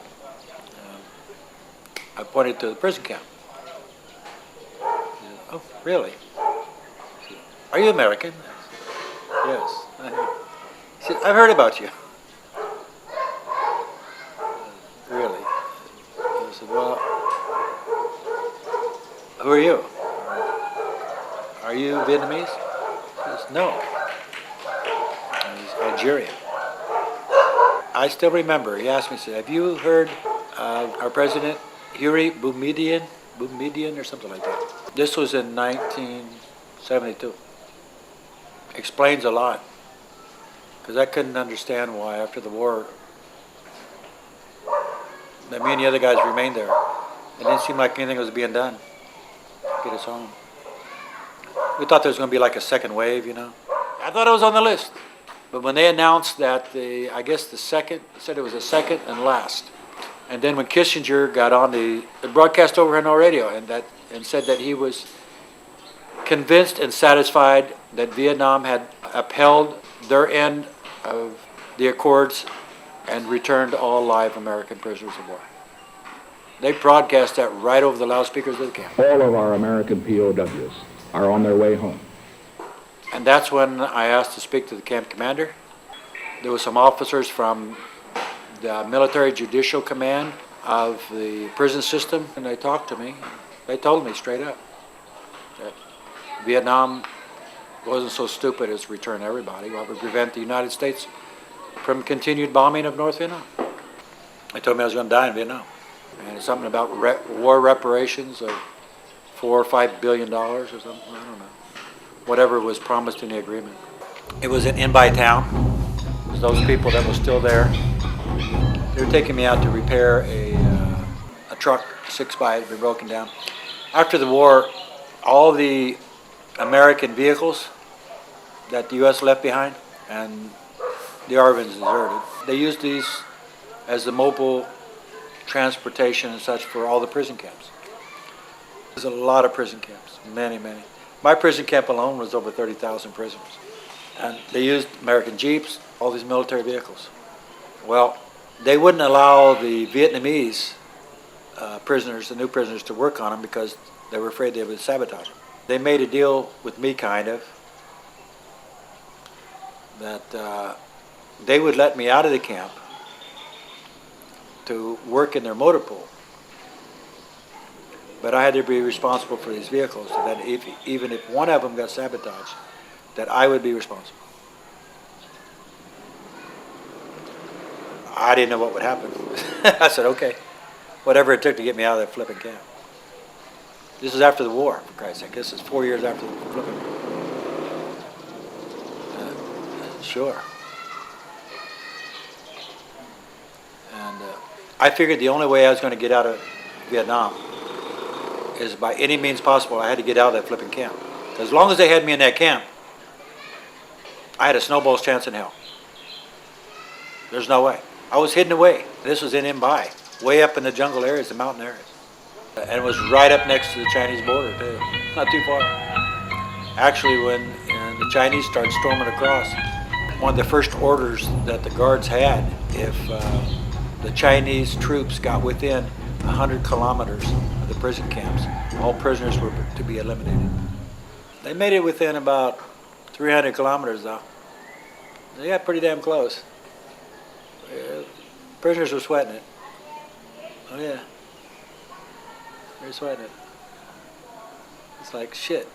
Speaker 6: I pointed to the prison camp. He said, "Oh, really?" Are you American? Yes. He said, I've heard about you. Really? I said, well, who are you? Are you Vietnamese? He says, no. And he's Algerian. I still remember, he asked me, he said, have you heard of our president, Huey Boumediene or something like that? This was in 1972. Explains a lot. Because I couldn't understand why after the war that me and the other guys remained there. It didn't seem like anything was being done to get us home. We thought there was going to be like a second wave, you know. I thought it was on the list. But when they announced that I guess the second, said it was the second and last. And then when Kissinger got on the broadcast over on our radio and said that he was convinced and satisfied that Vietnam had upheld their end of the accords and returned all live American prisoners of war. They broadcast that right over the loudspeakers of the camp.
Speaker 7: All of our American POWs are on their way home.
Speaker 6: And that's when I asked to speak to the camp commander. There were some officers from the military judicial command of the prison system, and they talked to me. They told me straight up that Vietnam wasn't so stupid as to return everybody. What would prevent the United States from continued bombing of North Vietnam? They told me I was going to die in Vietnam. And it's something about war reparations of $4 or $5 billion or something, I don't know. Whatever was promised in the agreement. It was an in-by town. It was those people that were still there. They were taking me out to repair a truck, 6x had been broken down. After the war, all the American vehicles that the U.S. left behind, and the Arvins deserted, they used these as the mobile transportation and such for all the prison camps. There's a lot of prison camps, many, many. My prison camp alone was over 30,000 prisoners. And they used American Jeeps, all these military vehicles. Well, they wouldn't allow the Vietnamese prisoners, the new prisoners, to work on them because they were afraid they would sabotage them. They made a deal with me, kind of, that they would let me out of the camp to work in their motor pool. But I had to be responsible for these vehicles, so that even if one of them got sabotaged, that I would be responsible. I didn't know what would happen. I said, okay, whatever it took to get me out of that flipping camp. This is after the war, for Christ's sake. This is 4 years after the flipping war. Sure. And I figured the only way I was going to get out of Vietnam is by any means possible. I had to get out of that flipping camp. As long as they had me in that camp, I had a snowball's chance in hell. There's no way. I was hidden away. This was in Mbai, way up in the jungle areas, the mountain areas. And it was right up next to the Chinese border, too. Not too far. Actually, when the Chinese started storming across, one of the first orders that the guards had, if the Chinese troops got within 100 kilometers of the prison camps, all prisoners were to be eliminated. They made it within about 300 kilometers, though. They got pretty damn close. Prisoners were sweating it. Oh yeah, they're sweating it. It's like shit.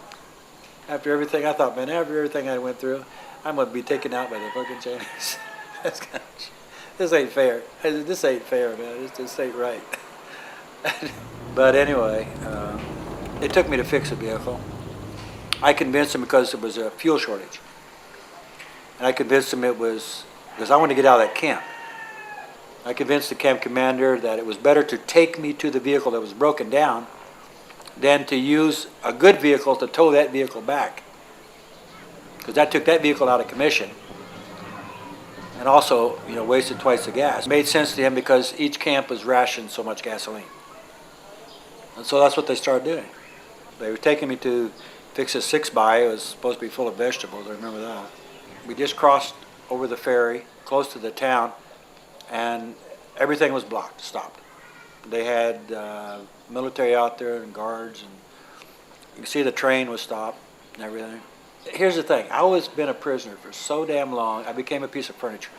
Speaker 6: After everything, I thought, man, after everything I went through, I'm gonna be taken out by the fucking Chinese. This ain't fair. This ain't fair, man. This ain't right. But anyway, it took me to fix the vehicle. I convinced them because it was a fuel shortage. And I convinced them it was, because I wanted to get out of that camp. I convinced the camp commander that it was better to take me to the vehicle that was broken down than to use a good vehicle to tow that vehicle back. Because that took that vehicle out of commission. And also, wasted twice the gas. It made sense to him because each camp was rationed so much gasoline. And so that's what they started doing. They were taking me to fix a 6x. It was supposed to be full of vegetables, I remember that. We just crossed over the ferry, close to the town, and everything was blocked, stopped. They had military out there and guards, and you can see the train was stopped and everything. Here's the thing. I always been a prisoner for so damn long, I became a piece of furniture.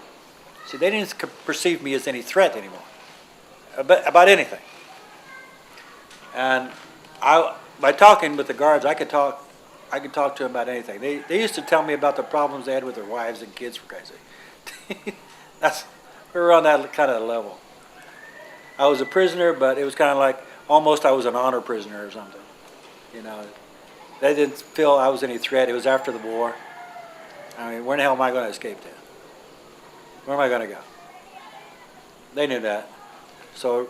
Speaker 6: See, they didn't perceive me as any threat anymore, about anything. And by talking with the guards, I could talk to them about anything. They used to tell me about the problems they had with their wives and kids, for Christ's sake. We were on that kind of level. I was a prisoner, but it was kind of like almost I was an honor prisoner or something. You know, they didn't feel I was any threat. It was after the war. I mean, where in the hell am I going to escape to? Where am I going to go? They knew that. So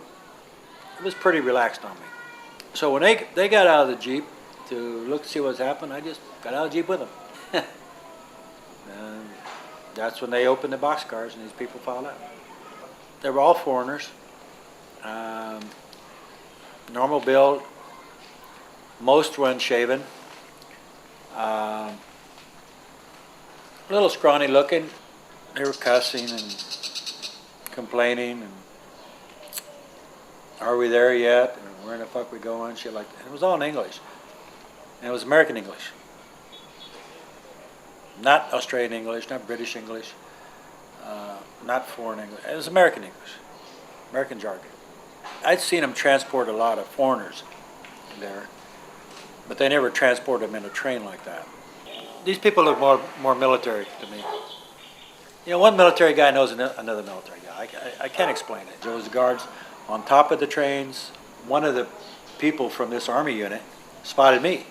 Speaker 6: it was pretty relaxed on me. So when they got out of the Jeep to look to see what's happened, I just got out of the Jeep with them. And that's when they opened the boxcars and these people filed out. They were all foreigners. Normal build. Most were unshaven. A little scrawny looking. They were cussing and complaining and are we there yet? And where in the fuck we going? Shit like that. And it was all in English. And it was American English. Not Australian English, not British English, not foreign English. It was American English, American jargon. I'd seen them transport a lot of foreigners there, but they never transported them in a train like that. These people look more military to me. You know, one military guy knows another military guy. I can't explain it. There was the guards on top of the trains. One of the people from this army unit spotted me,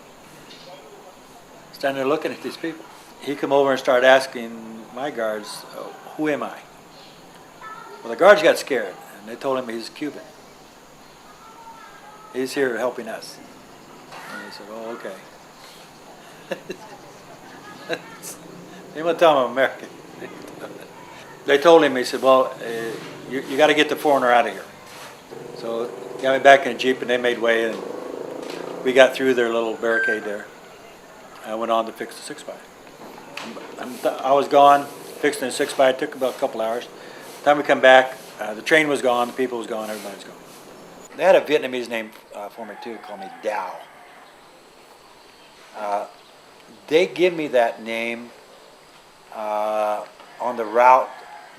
Speaker 6: standing there looking at these people. He come over and started asking my guards, who am I? Well, the guards got scared, and they told him he's Cuban. He's here helping us. And he said, oh, okay. They want to tell him I'm American. They told him, he said, well, you got to get the foreigner out of here. So got me back in a Jeep, and they made way, and we got through their little barricade there. I went on to fix the 6x. I was gone, fixing the 6x. It took about a couple hours. By the time we come back, the train was gone, the people was gone, everybody was gone. They had a Vietnamese name for me too, called me Dow. They give me that name on the route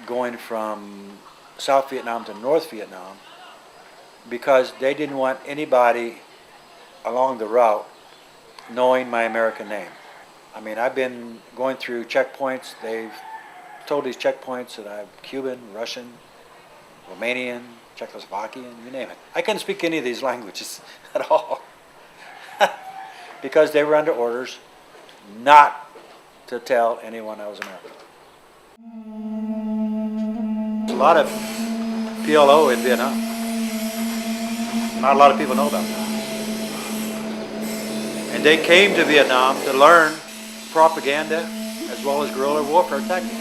Speaker 6: going from South Vietnam to North Vietnam because they didn't want anybody along the route knowing my American name. I mean, I've been going through checkpoints. They've told these checkpoints that I'm Cuban, Russian, Romanian, Czechoslovakian, you name it. I couldn't speak any of these languages at all because they were under orders not to tell anyone I was American. There's a lot of PLO in Vietnam. Not a lot of people know about that. And they came to Vietnam to learn propaganda as well as guerrilla warfare tactics,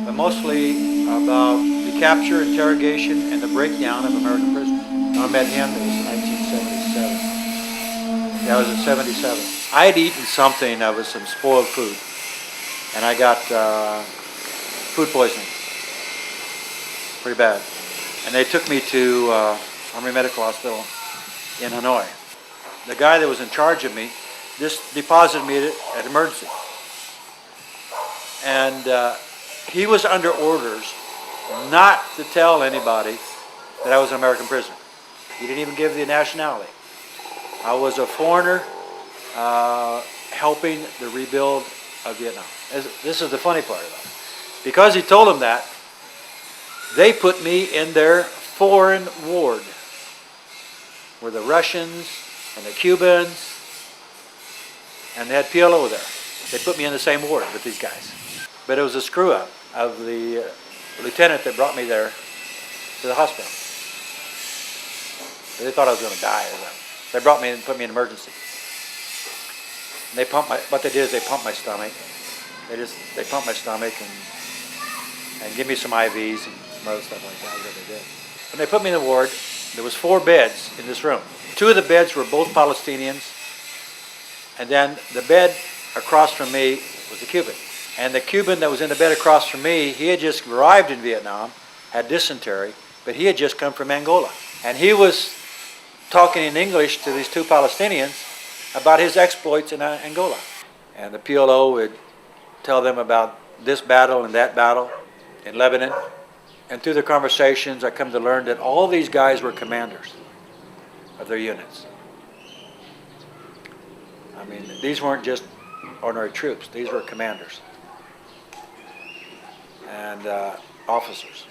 Speaker 6: but mostly about the capture, interrogation, and the breakdown of American prisoners. I met him, it was 1977. Yeah, I was in 77. I had eaten something that was some spoiled food, and I got food poisoning, pretty bad. And they took me to Army Medical Hospital in Hanoi. The guy that was in charge of me just deposited me at emergency. And he was under orders not to tell anybody that I was an American prisoner. He didn't even give the nationality. I was a foreigner helping the rebuild of Vietnam. This is the funny part about it. Because he told them that, they put me in their foreign ward, where the Russians and the Cubans, and they had PLO there. They put me in the same ward with these guys. But it was a screw-up of the lieutenant that brought me there to the hospital. They thought I was going to die or something. They brought me and put me in emergency. And they pumped what they did is they pumped my stomach. They pumped my stomach and give me some IVs and some other stuff like that. That's what they did. When they put me in the ward, there was 4 beds in this room. 2 of the beds were both Palestinians, and then the bed across from me was a Cuban. And the Cuban that was in the bed across from me, he had just arrived in Vietnam, had dysentery, but he had just come from Angola. And he was talking in English to these 2 Palestinians about his exploits in Angola. And the PLO would tell them about this battle and that battle in Lebanon. And through the conversations, I come to learn that all these guys were commanders of their units. I mean, these weren't just ordinary troops. These were commanders and officers.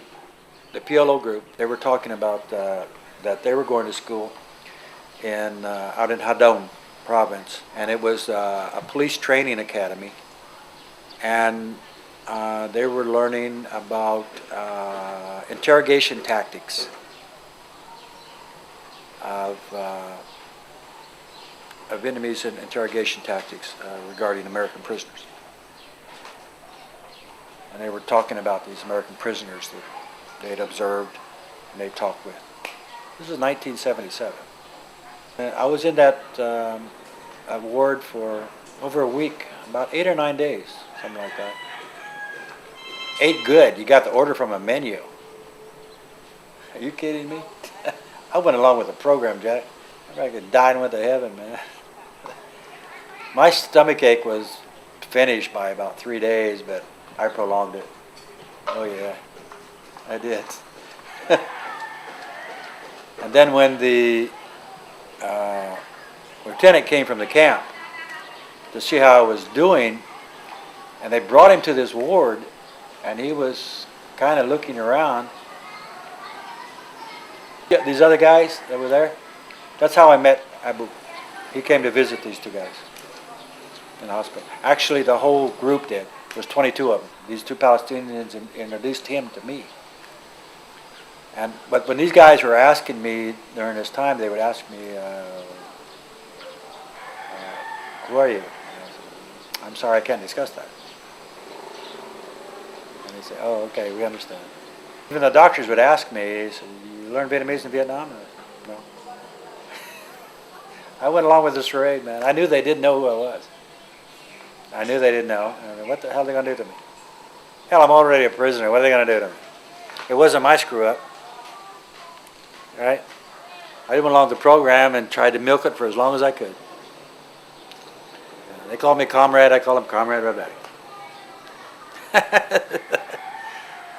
Speaker 6: The PLO group, they were talking about that they were going to school in out in Hadong province, and it was a police training academy, and they were learning about interrogation tactics of Vietnamese interrogation tactics regarding American prisoners. And they were talking about these American prisoners that they had observed and they talked with. This is 1977. And I was in that ward for over a week, about 8 or 9 days, something like that. Ate good. You got the order from a menu. Are you kidding me? I went along with the program, Jack. I could die and went to heaven, man. My stomach ache was finished by about 3 days, but I prolonged it. Oh yeah, I did. And then when the lieutenant came from the camp to see how I was doing, and they brought him to this ward, and he was kind of looking around. Yeah, these other guys that were there, that's how I met Abu. He came to visit these two guys in the hospital. Actually, the whole group did. There's 22 of them. These two Palestinians introduced him to me. But when these guys were asking me during this time, they would ask me, who are you? And I said, I'm sorry, I can't discuss that. And they say, oh, okay, we understand. Even the doctors would ask me, they said, you learn Vietnamese in Vietnam? No. I went along with the charade, man. I knew they didn't know who I was. I knew they didn't know. I mean, what the hell are they going to do to me? Hell, I'm already a prisoner. What are they going to do to me? It wasn't my screw up. Right? I went along with the program and tried to milk it for as long as I could. They called me comrade. I called them comrade right back.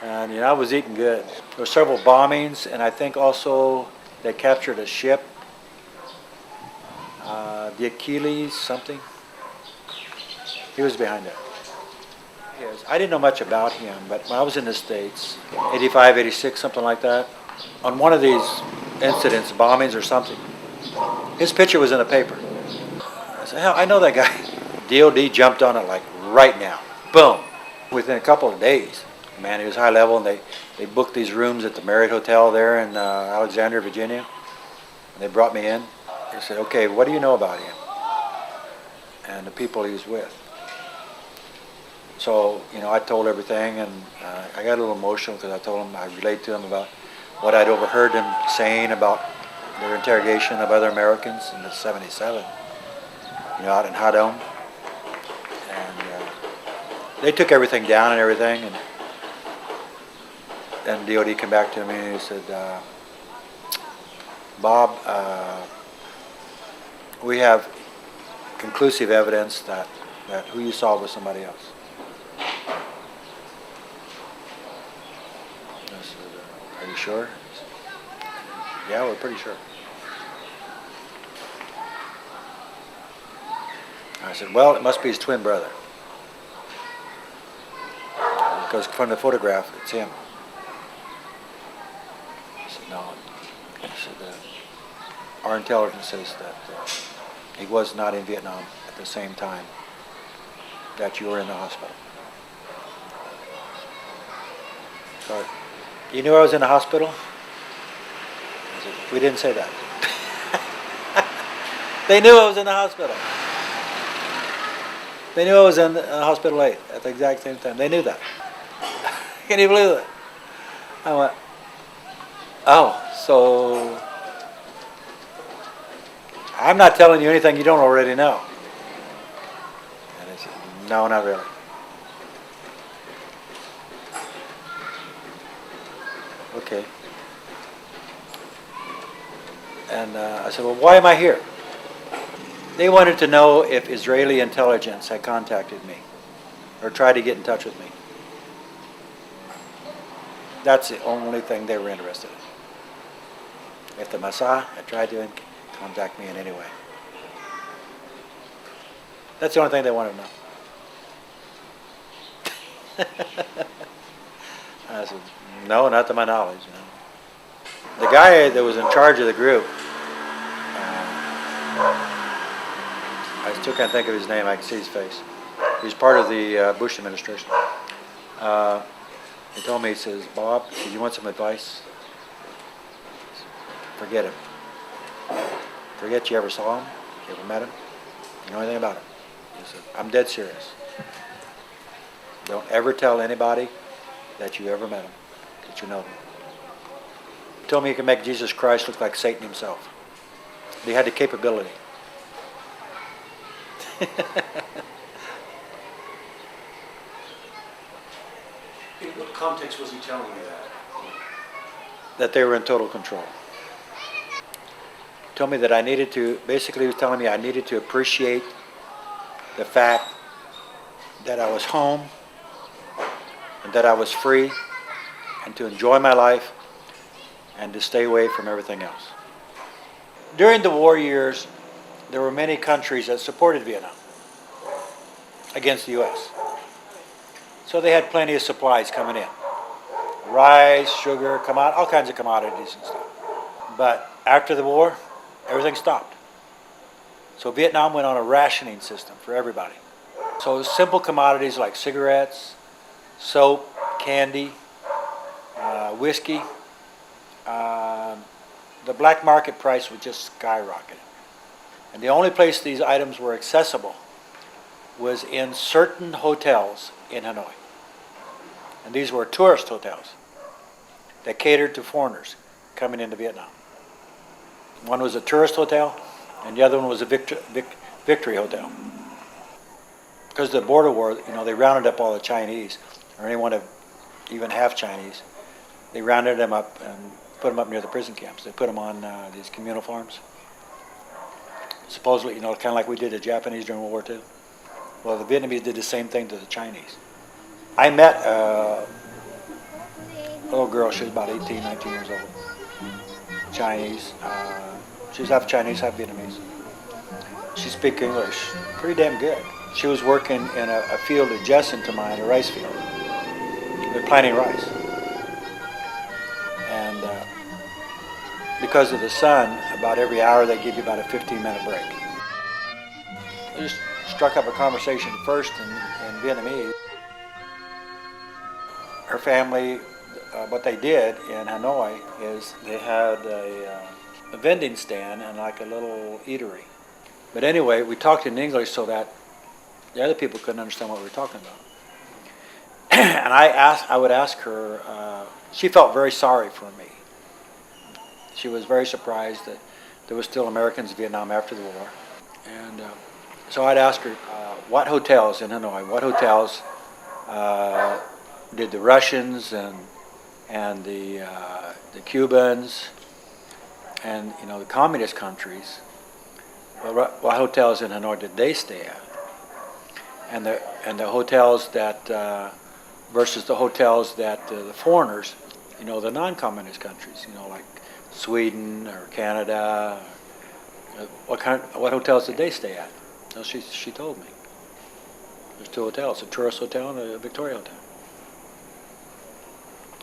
Speaker 6: And I was eating good. There were several bombings, and I think also they captured a ship, the Achilles something. He was behind that. Yes. I didn't know much about him, but when I was in the States, 85, 86, something like that, on one of these incidents, bombings or something, his picture was in the paper. I said, hell, I know that guy. DOD jumped on it like right now. Boom. Within a couple of days. Man, he was high level, and they booked these rooms at the Marriott Hotel there in Alexandria, Virginia. And they brought me in. They said, okay, what do you know about him? And the people he was with. So, I told everything, and I got a little emotional because I told him, I relayed to him about what I'd overheard them saying about their interrogation of other Americans in the 77, out in Hadong. And they took everything down and everything, and then DOD came back to me and he said, Bob, we have conclusive evidence that who you saw was somebody else. I said, are you sure? Said, yeah, we're pretty sure. I said, well, it must be his twin brother. Because from the photograph, it's him. I said, no. I said, our intelligence says that he was not in Vietnam at the same time that you were in the hospital. So, you knew I was in the hospital? I said, we didn't say that. They knew I was in the hospital. They knew I was in hospital late at the exact same time. They knew that. Can you believe it? I went, oh, so I'm not telling you anything you don't already know. And they said, no, not really. Okay. And I said, well, why am I here? They wanted to know if Israeli intelligence had contacted me or tried to get in touch with me. That's the only thing they were interested in. If the Mossad had tried to contact me in any way. That's the only thing they wanted to know. I said, no, not to my knowledge. No. The guy that was in charge of the group, I still can't think of his name, I can see his face. He was part of the Bush administration. He told me, he says, Bob, do you want some advice? Forget him. Forget you ever saw him, you ever met him, you know anything about him. He said, I'm dead serious. Don't ever tell anybody that you ever met him, that you know him. He told me he could make Jesus Christ look like Satan himself. He had the capability.
Speaker 11: In what context was he telling you that?
Speaker 6: That they were in total control. He told me that I needed to, basically he was telling me I needed to appreciate the fact that I was home and that I was free and to enjoy my life and to stay away from everything else. During the war years, there were many countries that supported Vietnam against the U.S. So they had plenty of supplies coming in. Rice, sugar, all kinds of commodities and stuff. But after the war, everything stopped. So Vietnam went on a rationing system for everybody. So simple commodities like cigarettes, soap, candy, whiskey, the black market price was just skyrocketing. And the only place these items were accessible was in certain hotels in Hanoi. And these were tourist hotels that catered to foreigners coming into Vietnam. One was a tourist hotel, and the other one was a victory hotel. Because of the border war, they rounded up all the Chinese, or anyone of even half Chinese. They rounded them up and put them up near the prison camps. They put them on these communal farms. Supposedly, kind of like we did the Japanese during World War II. Well, the Vietnamese did the same thing to the Chinese. I met a little girl, she was about 18, 19 years old. Chinese. She was half Chinese, half Vietnamese. She speaks English pretty damn good. She was working in a field adjacent to mine, a rice field. They're planting rice. And because of the sun, about every hour they give you about a 15-minute break. I just struck up a conversation first in Vietnamese. Her family, what they did in Hanoi is they had a vending stand and like a little eatery. But anyway, we talked in English so that the other people couldn't understand what we were talking about. And I would ask her, she felt very sorry for me. She was very surprised that there was still Americans in Vietnam after the war. And so I'd ask her, what hotels in Hanoi, what hotels did the Russians and the Cubans and the communist countries, what hotels in Hanoi did they stay at? And the hotels that versus the hotels that the foreigners, the non-communist countries, like Sweden or Canada, what hotels did they stay at? So she told me. There's two hotels, a tourist hotel and a Victoria hotel.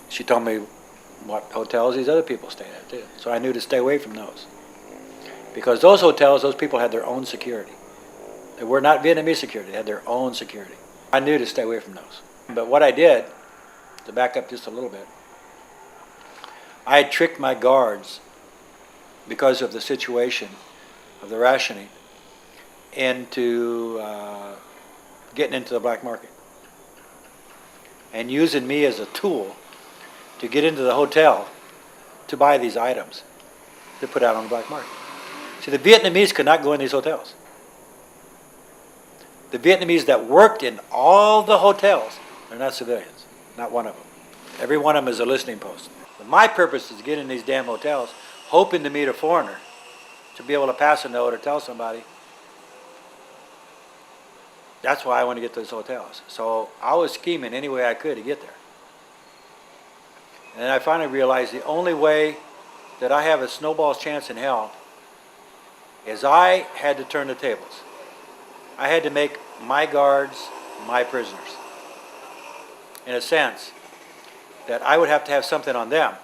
Speaker 6: She told me what hotels these other people stayed at too. So I knew to stay away from those. Because those hotels, those people had their own security. They were not Vietnamese security, they had their own security. I knew to stay away from those. But what I did, to back up just a little bit, I had tricked my guards because of the situation of the rationing into getting into the black market and using me as a tool to get into the hotel to buy these items to put out on the black market. See, the Vietnamese could not go in these hotels. The Vietnamese that worked in all the hotels, they're not civilians, not one of them. Every one of them is a listening post. But my purpose is to get in these damn hotels, hoping to meet a foreigner, to be able to pass a note or tell somebody, That's why I want to get to those hotels. So I was scheming any way I could to get there. And then I finally realized the only way that I have a snowball's chance in hell is I had to turn the tables. I had to make my guards my prisoners. In a sense, that I would have to have something on them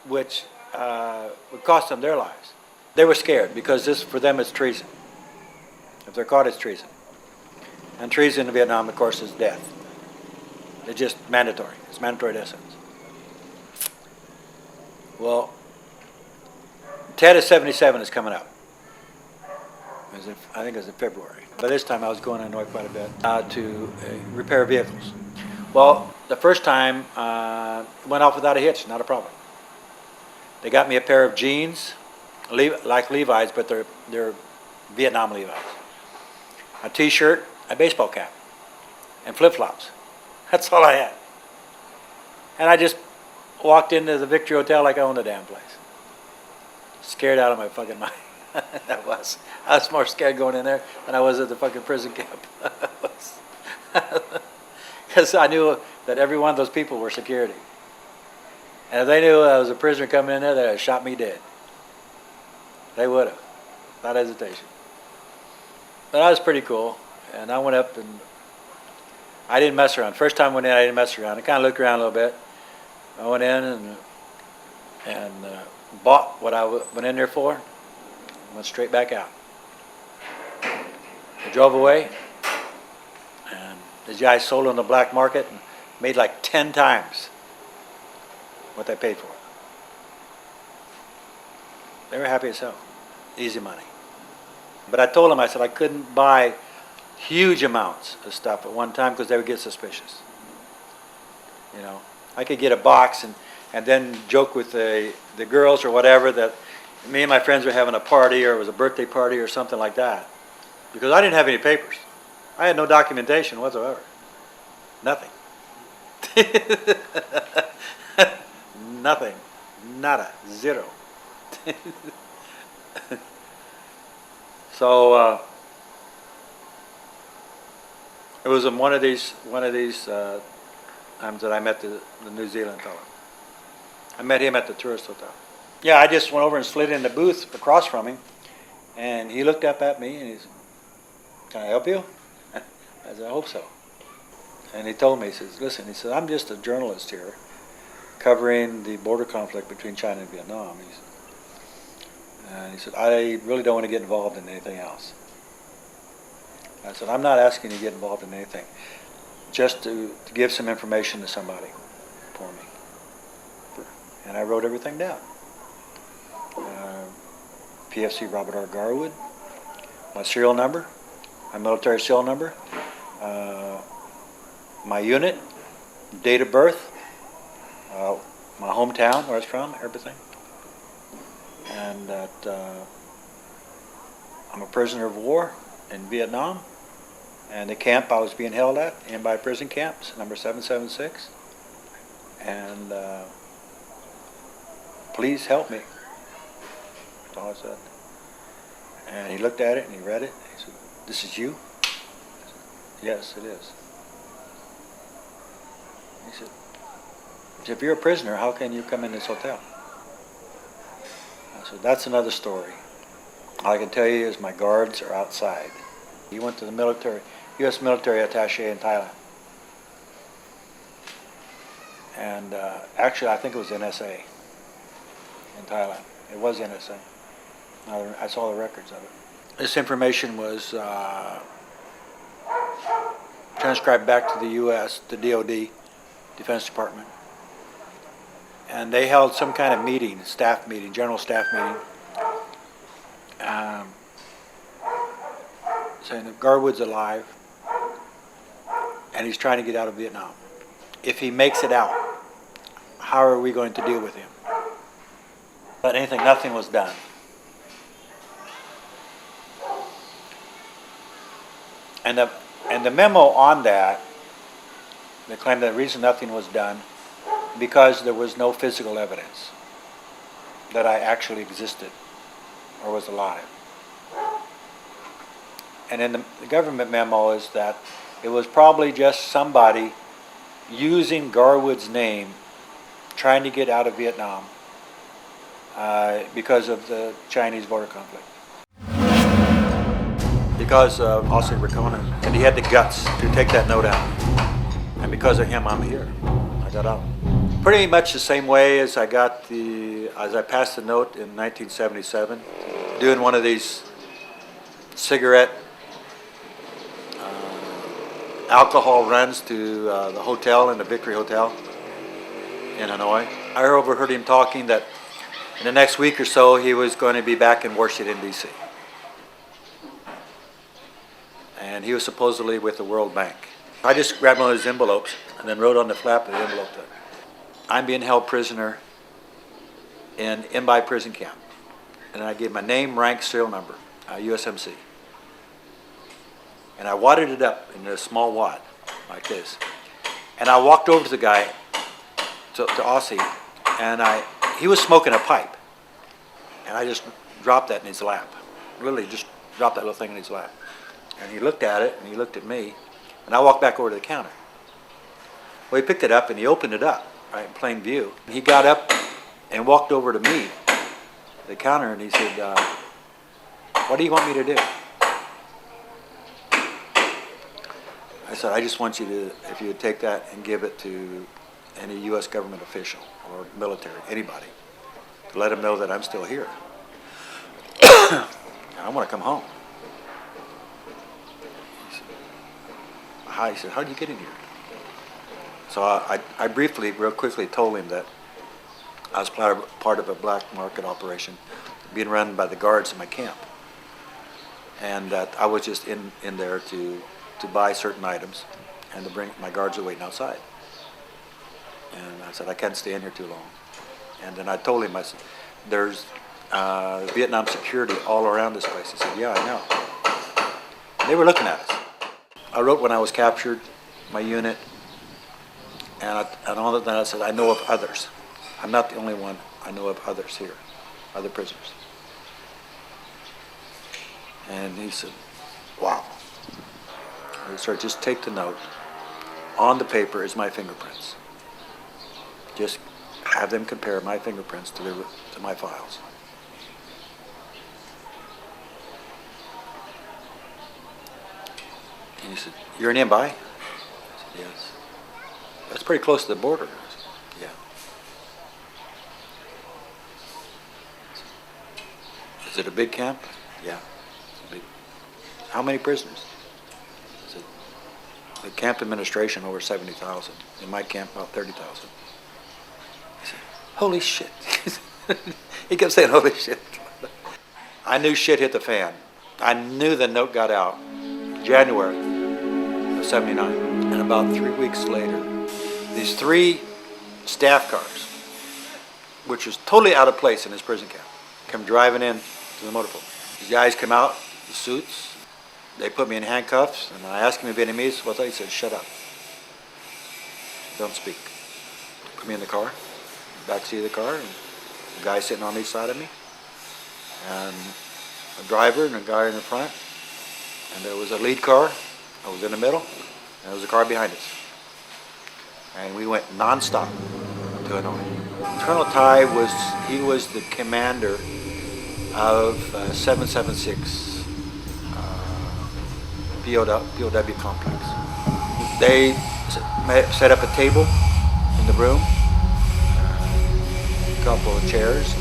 Speaker 6: which would cost them their lives. They were scared because this, for them, is treason. If they're caught, it's treason. And treason in Vietnam, of course, is death. It's just mandatory. It's mandatory death sentence. Well, Ted of 77 is coming up. I think it was in February. By this time, I was going to Hanoi quite a bit to repair vehicles. Well, the first time went off without a hitch, not a problem. They got me a pair of jeans, like Levi's, but they're Vietnam Levi's. A t-shirt, a baseball cap, and flip-flops. That's all I had. And I just walked into the Victory Hotel like I owned the damn place. Scared out of my fucking mind. I was more scared going in there than I was at the fucking prison camp. Because I knew that every one of those people were security. And if they knew I was a prisoner coming in there, they'd have shot me dead. They would have, without hesitation. But that was pretty cool. And I went up and I didn't mess around. First time I went in, I didn't mess around. I kind of looked around a little bit. I went in and bought what I went in there for. Went straight back out. I drove away, and these guys sold on the black market and made like 10 times what they paid for it. They were happy as hell. Easy money. But I told them, I said I couldn't buy huge amounts of stuff at one time because they would get suspicious. You know, I could get a box and then joke with the girls or whatever that me and my friends were having a party or it was a birthday party or something like that. Because I didn't have any papers. I had no documentation whatsoever. Nothing. Nothing. Nada. Zero. So it was in one of these times that I met the New Zealand fellow. I met him at the tourist hotel. Yeah, I just went over and slid in the booth across from him, and he looked up at me and he said, "Can I help you?" I said, "I hope so." And he told me, he says, "Listen," he said, "I'm just a journalist here covering the border conflict between China and Vietnam." And he said, "I really don't want to get involved in anything else." I said, "I'm not asking you to get involved in anything, just to give some information to somebody for me." And I wrote everything down. PFC Robert R. Garwood, my serial number, my military serial number, my unit, date of birth, my hometown, where I was from, everything. And that I'm a prisoner of war in Vietnam, and the camp I was being held at, in by prison camps, number 776. And please help me. That's all I said. And he looked at it and he read it. And he said, "This is you?" I said, "Yes, it is." He said, "If you're a prisoner, how can you come in this hotel?" I said, "That's another story. All I can tell you is my guards are outside." He went to the U.S. military attaché in Thailand. And actually, I think it was NSA in Thailand. It was NSA. I saw the records of it. This information was transcribed back to the U.S., the DOD, Defense Department. And they held some kind of meeting, staff meeting, general staff meeting, saying that Garwood's alive and he's trying to get out of Vietnam. If he makes it out, how are we going to deal with him? But nothing was done. And the memo on that, they claimed that the reason nothing was done because there was no physical evidence that I actually existed or was alive. And in the government memo is that it was probably just somebody using Garwood's name, trying to get out of Vietnam because of the Chinese border conflict. Because of Ossie Rakona, and he had the guts to take that note out. And because of him, I'm here. I got out. Pretty much the same way as I passed the note in 1977, doing one of these cigarette alcohol runs to the hotel in the Victory Hotel in Hanoi. I overheard him talking that in the next week or so he was going to be back in Washington, D.C. And he was supposedly with the World Bank. I just grabbed one of his envelopes and then wrote on the flap of the envelope that I'm being held prisoner in Mbai prison camp. And I gave my name, rank, serial number, USMC. And I wadded it up in a small wad, like this. And I walked over to the guy, to Ossie, and he was smoking a pipe. And I just dropped that in his lap. Literally just dropped that little thing in his lap. And he looked at it, and he looked at me, and I walked back over to the counter. Well, he picked it up, and he opened it up, right, in plain view. He got up and walked over to me, the counter, and he said, what do you want me to do? I said, I just want you to, if you would take that and give it to any U.S. government official or military, anybody, to let them know that I'm still here. I want to come home. He said, how did you get in here? So I briefly, real quickly told him that I was part of a black market operation being run by the guards in my camp. And that I was just in there to buy certain items and to bring, my guards are waiting outside. And I said, I can't stay in here too long. And then I told him, I said, there's Vietnam security all around this place. He said, yeah, I know. And they were looking at us. I wrote when I was captured, my unit, and all of that I said, I know of others. I'm not the only one. I know of others here, other prisoners. And he said, wow. I said, just take the note. On the paper is my fingerprints. Just have them compare my fingerprints to my files. And he said, you're in Mbai? I said, yes. That's pretty close to the border. I said, yeah. Is it a big camp? Yeah. It's a big. How many prisoners? I said, the camp administration over 70,000. In my camp, about 30,000. He said, holy shit. He kept saying, holy shit. I knew shit hit the fan. I knew the note got out. January of '79, and about 3 weeks later, these 3 staff cars, which was totally out of place in his prison camp, come driving in to the motor pool. These guys come out, the suits, they put me in handcuffs, and I asked him in Vietnamese, what's that? He said, shut up. Don't speak. Put me in the car, backseat of the car, and the guy sitting on each side of me, and a driver and a guy in the front. And there was a lead car, I was in the middle, and there was a car behind us. And we went non-stop to Hanoi. Colonel Tai was the commander of 776 POW complex. They set up a table in the room, a couple of chairs.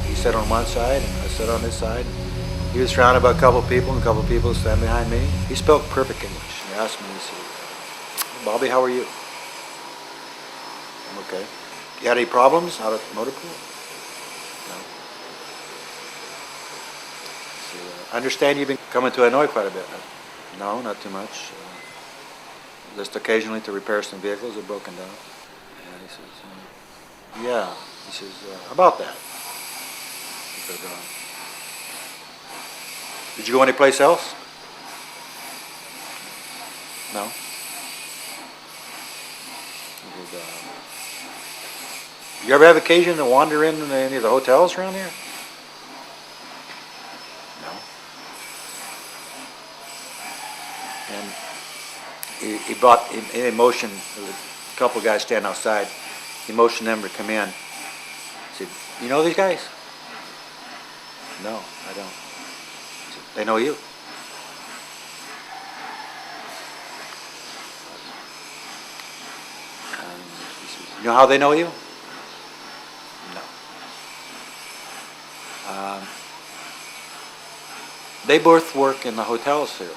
Speaker 6: He sat on one side, and I sat on this side. He was surrounded by a couple of people, and a couple of people stand behind me. He spoke perfect English. He asked me, he said, Bobby, how are you? I'm okay. You had any problems out at the motor pool? No. So, I understand you've been coming to Hanoi quite a bit. No, not too much. Just occasionally to repair some vehicles that are broken down. And he says, yeah. He says, how about that? He said, did you go anyplace else? No. You ever have occasion to wander in any of the hotels around here? No. And he brought in motion, there was a couple of guys standing outside. He motioned them to come in. He said, "You know these guys?" "No, I don't." He said, "They know you." He said, "You know how they know you?" "No." They both work in the hotels here.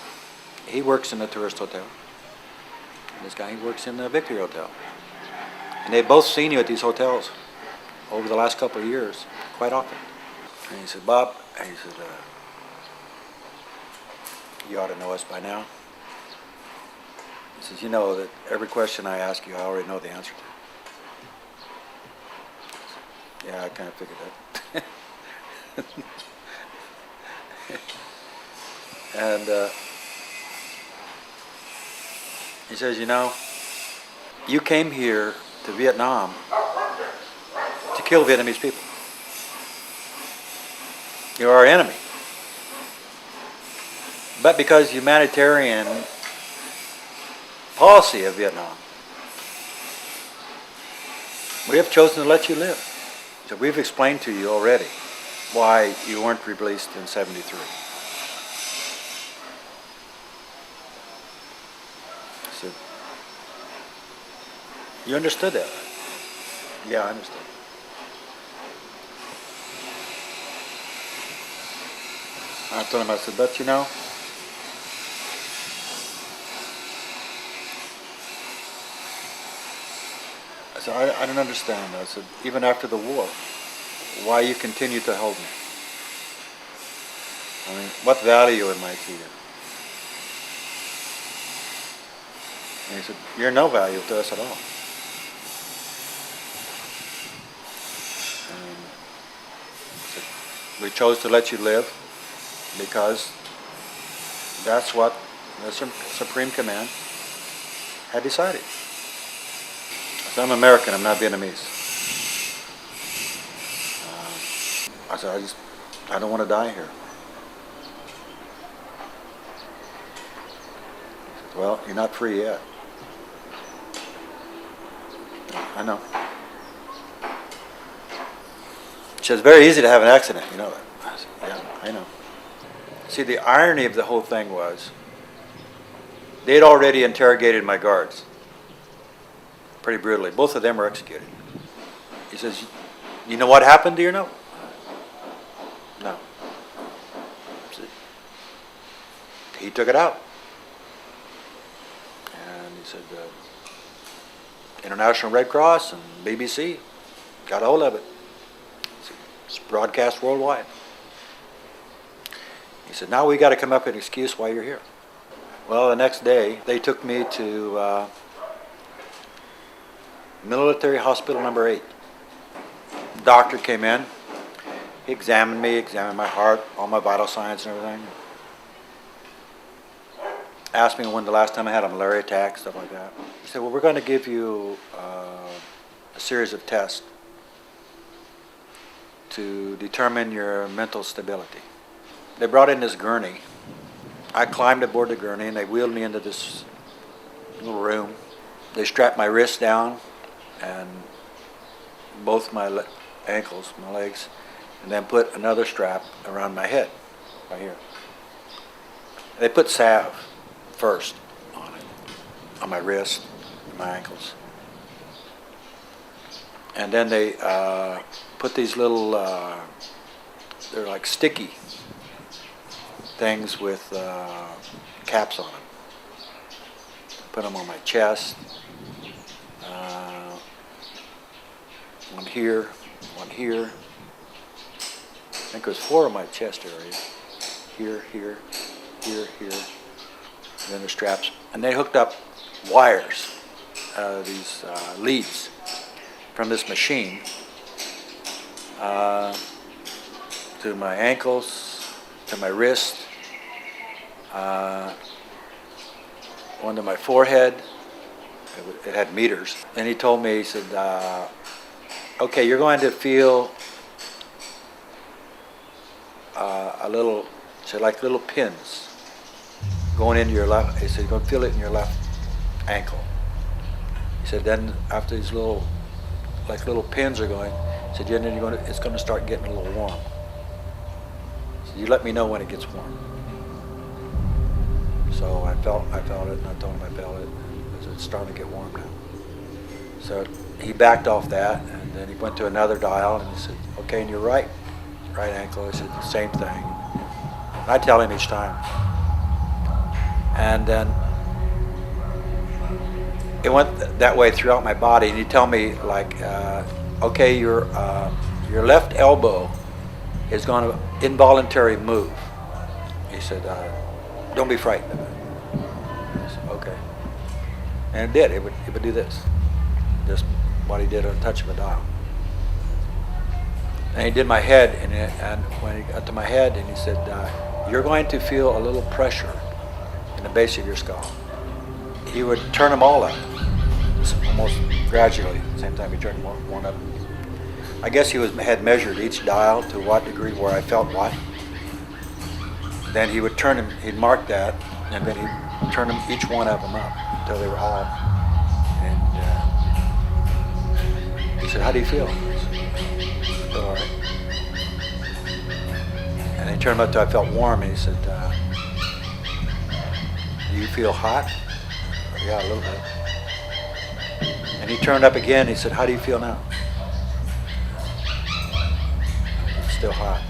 Speaker 6: He works in the tourist hotel. And this guy, he works in the Victory Hotel. And they've both seen you at these hotels over the last couple of years, quite often. And he said, "Bob," he said, "you ought to know us by now." He says, "You know that every question I ask you, I already know the answer to." I said, "Yeah, I kind of figured that." And he says, "You know, you came here to Vietnam to kill Vietnamese people. You're our enemy. But because humanitarian policy of Vietnam, we have chosen to let you live. So we've explained to you already why you weren't released in '73. So, you understood that? Yeah, I understood. I told him, I said, "But you know, I said, I don't understand." I said, "Even after the war, why you continue to hold me? I mean, what value am I to you?" And he said, "You're no value to us at all." And I said, "We chose to let you live because that's what the Supreme Command had decided." I said, "I'm American, I'm not Vietnamese." I said, I don't want to die here." He said, "Well, you're not free yet." "I know." She said, "It's very easy to have an accident, you know that." I said, "Yeah, I know." See, the irony of the whole thing was they had already interrogated my guards pretty brutally. Both of them were executed. He says, "You know what happened, do you know?" "No." He took it out. And he said, International Red Cross and BBC got a hold of it. It's broadcast worldwide. He said, "Now we got to come up with an excuse why you're here." Well, the next day, they took me to Military Hospital number 8. The doctor came in. He examined me, examined my heart, all my vital signs and everything. Asked me when the last time I had a malaria attack, stuff like that. He said, "Well, we're going to give you a series of tests to determine your mental stability." They brought in this gurney. I climbed aboard the gurney and they wheeled me into this little room. They strapped my wrists down and both my ankles, my legs, and then put another strap around my head, right here. They put salve first on it, on my wrist, my ankles. And then they put these little, they're like sticky things with caps on them. Put them on my chest, one here, one here. I think it was 4 on my chest area. Here, here, here, here. And then the straps. And they hooked up wires, these leads from this machine to my ankles, to my wrist, one to my forehead. It had meters. And he told me, he said, "Okay, you're going to feel a little, say like little pins going into your left. He said, you're going to feel it in your left ankle. He said, then after these little pins are going, he said, then it's going to start getting a little warm. He said, you let me know when it gets warm. So I felt it, and I told him I felt it. It's starting to get warm now. So he backed off that, and then he went to another dial, and he said, okay, and your right ankle. He said the same thing. And I tell him each time. And then it went that way throughout my body, and he'd tell me, like, okay, your left elbow is going to involuntary move. He said, don't be frightened of it. I said, okay. And it did. It would do this. Just what he did on a touch of a dial. And he did my head, and when he got to my head, and he said, you're going to feel a little pressure in the base of your skull. He would turn them all up, almost gradually. At the same time, he turned one up. I guess he had measured each dial to what degree where I felt what. Then he would turn them, he'd mark that, and then he'd turn them, each one of them up until they were all. And he said, how do you feel? I said, I feel all right. And he turned them up until I felt warm, and he said, do you feel hot? Yeah, a little bit. And he turned up again, he said, how do you feel now? It's still hot.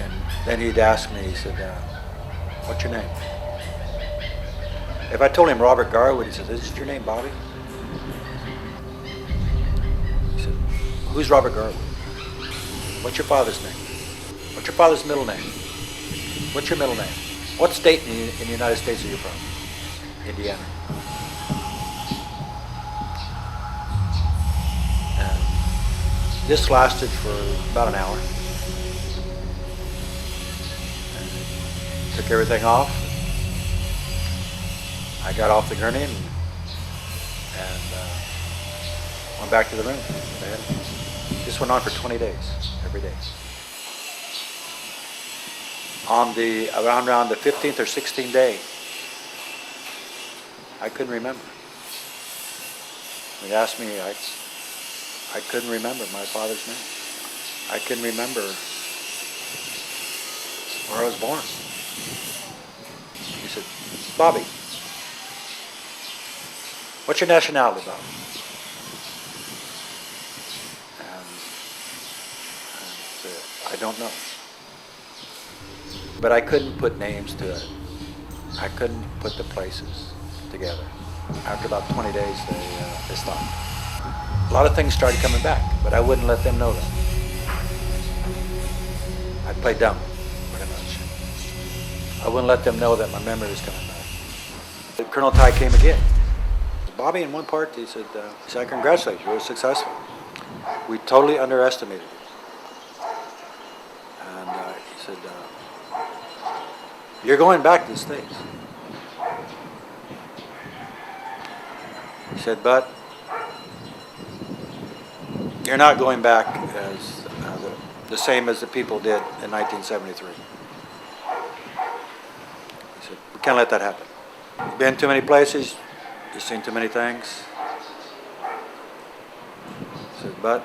Speaker 6: And then he'd ask me, he said, what's your name? If I told him Robert Garwood, he said, is this your name, Bobby? He said, who's Robert Garwood? What's your father's name? What's your father's middle name? What's your middle name? What state in the United States are you from? Indiana. And this lasted for about an hour. And took everything off. I got off the gurney and went back to the room. This went on for 20 days, every day. On around the 15th or 16th day, I couldn't remember. He asked me, I couldn't remember my father's name. I couldn't remember where I was born. He said, Bobby, what's your nationality, Bobby? And I said, I don't know. But I couldn't put names to it. I couldn't put the places together. After about 20 days, they stopped. A lot of things started coming back, but I wouldn't let them know that. I'd play dumb, pretty much. I wouldn't let them know that my memory was coming back. Colonel Ty came again. Bobby, in one part, he said, I congratulate you, you were successful. We totally underestimated you. And he said, you're going back to the States. He said, but you're not going back as the same as the people did in 1973. He said, we can't let that happen. You've been too many places, you've seen too many things. He said, but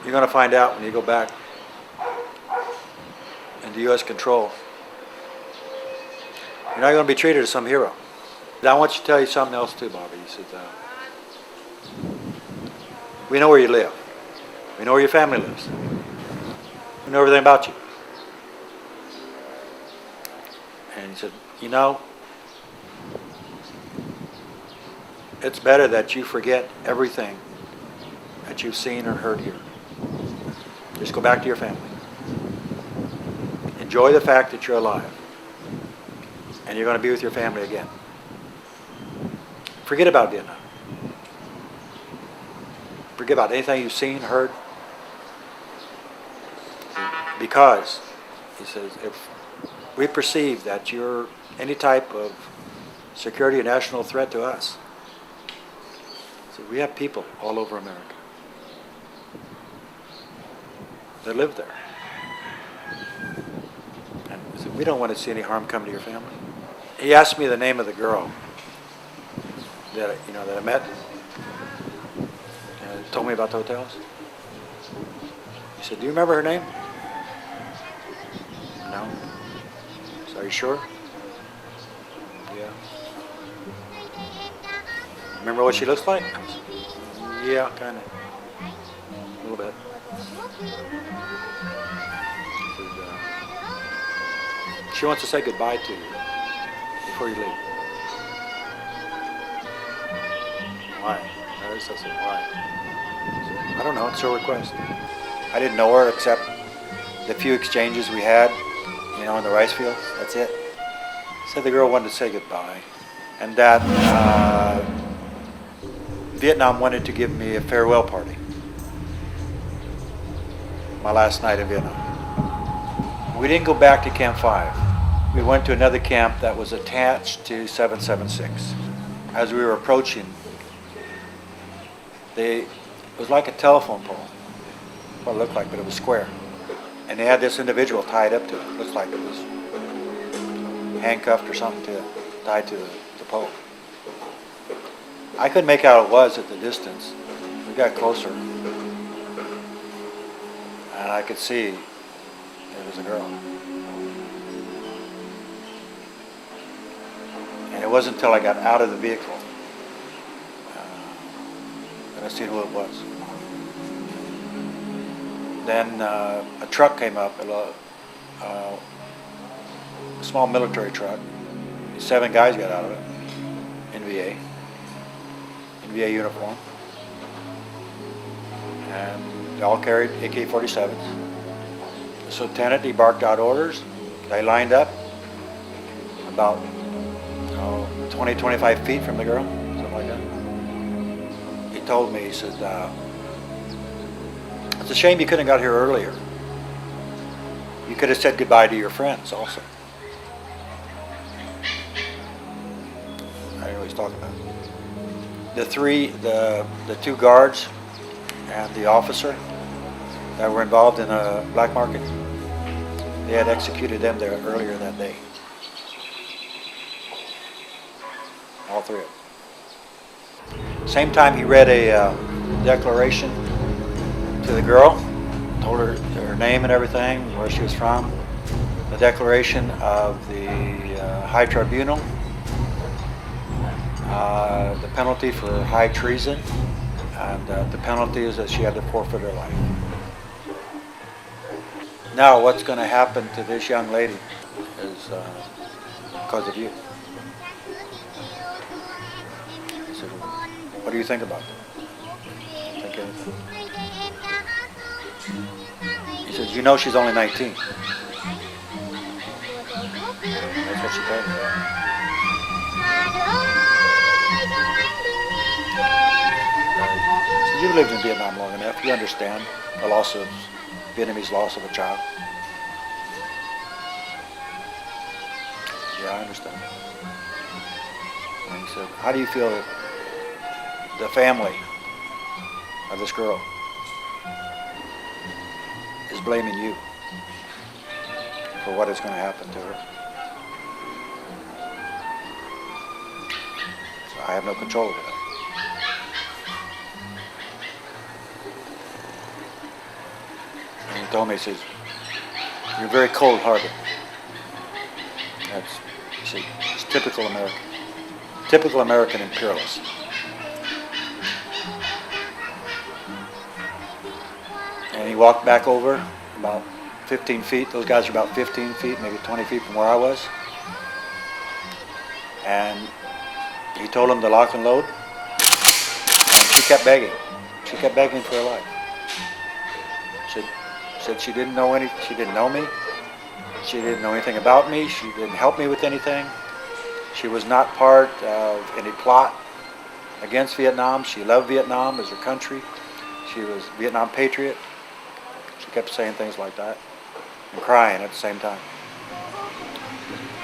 Speaker 6: you're going to find out when you go back into U.S. control. You're not going to be treated as some hero. I want you to tell you something else too, Bobby. He said, we know where you live. We know where your family lives. We know everything about you. And he said, you know, it's better that you forget everything that you've seen or heard here. Just go back to your family. Enjoy the fact that you're alive. And you're going to be with your family again. Forget about Vietnam. Forget about anything you've seen, heard. Because, he says, if we perceive that you're any type of security or national threat to us, so we have people all over America that lived there. And I said, we don't want to see any harm come to your family. He asked me the name of the girl that I met, and told me about the hotels. He said, do you remember her name? No. So are you sure? Yeah. Remember what she looks like? I said, yeah, kind of. A little bit. She wants to say goodbye to you before you leave. Why? I said, why? I don't know, it's her request. I didn't know her except the few exchanges we had, in the rice fields. That's it. Said the girl wanted to say goodbye. And that Vietnam wanted to give me a farewell party. My last night in Vietnam. We didn't go back to Camp 5. We went to another camp that was attached to 776. As we were approaching, it was like a telephone pole. What it looked like, but it was square. And they had this individual tied up to it. Looks like it was handcuffed or something to it, tied to the pole. I couldn't make out what it was at the distance. We got closer, and I could see it was a girl. And it wasn't until I got out of the vehicle that I seen who it was. Then a truck came up, a small military truck. 7 guys got out of it in VA uniform. And they all carried AK-47s. This lieutenant, he barked out orders. They lined up about 20, 25 feet from the girl, something like that. He told me, he said, it's a shame you couldn't have got here earlier. You could have said goodbye to your friends also. I don't know what he's talking about. The 2 guards and the officer that were involved in a black market, they had executed them there earlier that day. All 3 of them. Same time he read a declaration to the girl, told her her name and everything, where she was from, the declaration of the High Tribunal, the penalty for high treason, and the penalty is that she had to forfeit her life. Now what's going to happen to this young lady is because of you. I said, what do you think about that? Think anything? He says, she's only 19. That's what she told me. So you've lived in Vietnam long enough. You understand the Vietnamese loss of a child. Yeah, I understand. And he said, how do you feel that the family of this girl is blaming you for what is going to happen to her? So I have no control over that. And he told me, he says, you're very cold-hearted. It's typical American. Typical American imperialist. And he walked back over about 15 feet. Those guys are about 15 feet, maybe 20 feet from where I was. And he told them to lock and load. And she kept begging. She kept begging for her life. She said she didn't know me. She didn't know anything about me. She didn't help me with anything. She was not part of any plot against Vietnam. She loved Vietnam as her country. She was a Vietnam patriot. She kept saying things like that and crying at the same time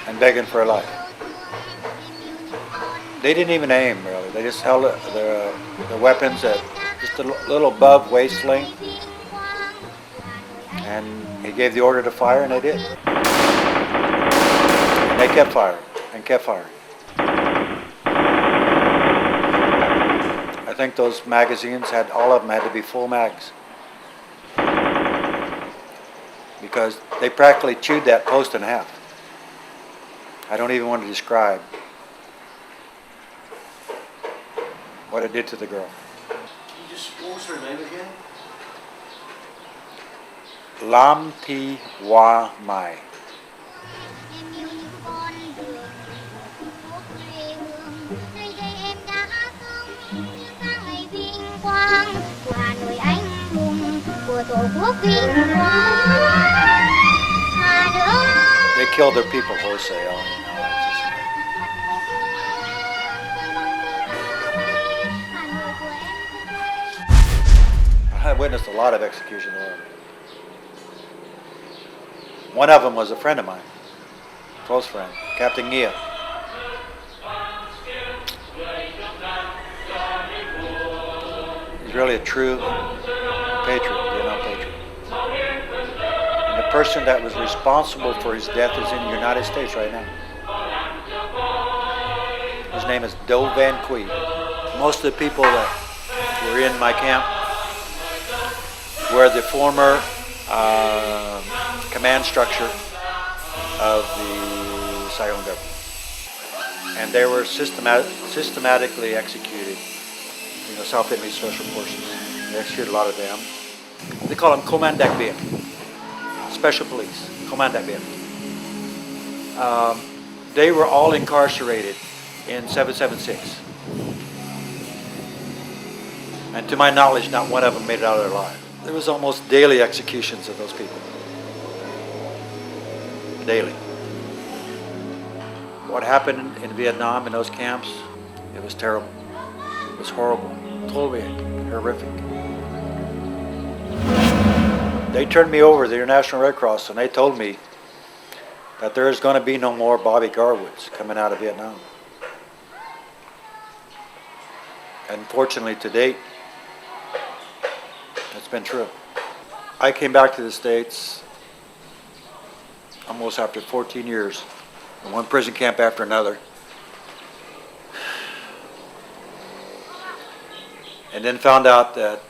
Speaker 6: and begging for her life. They didn't even aim, really. They just held the weapons at just a little above waist length. And he gave the order to fire, and they did. And they kept firing, and kept firing. I think those magazines had, all of them had to be full mags. Because they practically chewed that post in half. I don't even want to describe what it did to the girl.
Speaker 11: What was her name again?
Speaker 6: Lam Thi Hoa Mai. They killed their people wholesale. I witnessed a lot of executions. One of them was a friend of mine, close friend, Captain Nia. He's really a true patriot, Vietnam patriot. And the person that was responsible for his death is in the United States right now. His name is Do Van Quy. Most of the people that were in my camp were the former command structure of the Saigon government. And they were systematically executed. You know, South Vietnamese special forces. They executed a lot of them. They call them Command Đặc Biệt, special police, Command Đặc Biệt. They were all incarcerated in 776. And to my knowledge, not one of them made it out of their life. There was almost daily executions of those people. Daily. What happened in Vietnam in those camps, it was terrible. It was horrible, totally horrific. They turned me over to the International Red Cross and they told me that there is going to be no more Bobby Garwoods coming out of Vietnam. And fortunately to date, it's been true. I came back to the States almost after 14 years, in one prison camp after another. And then found out that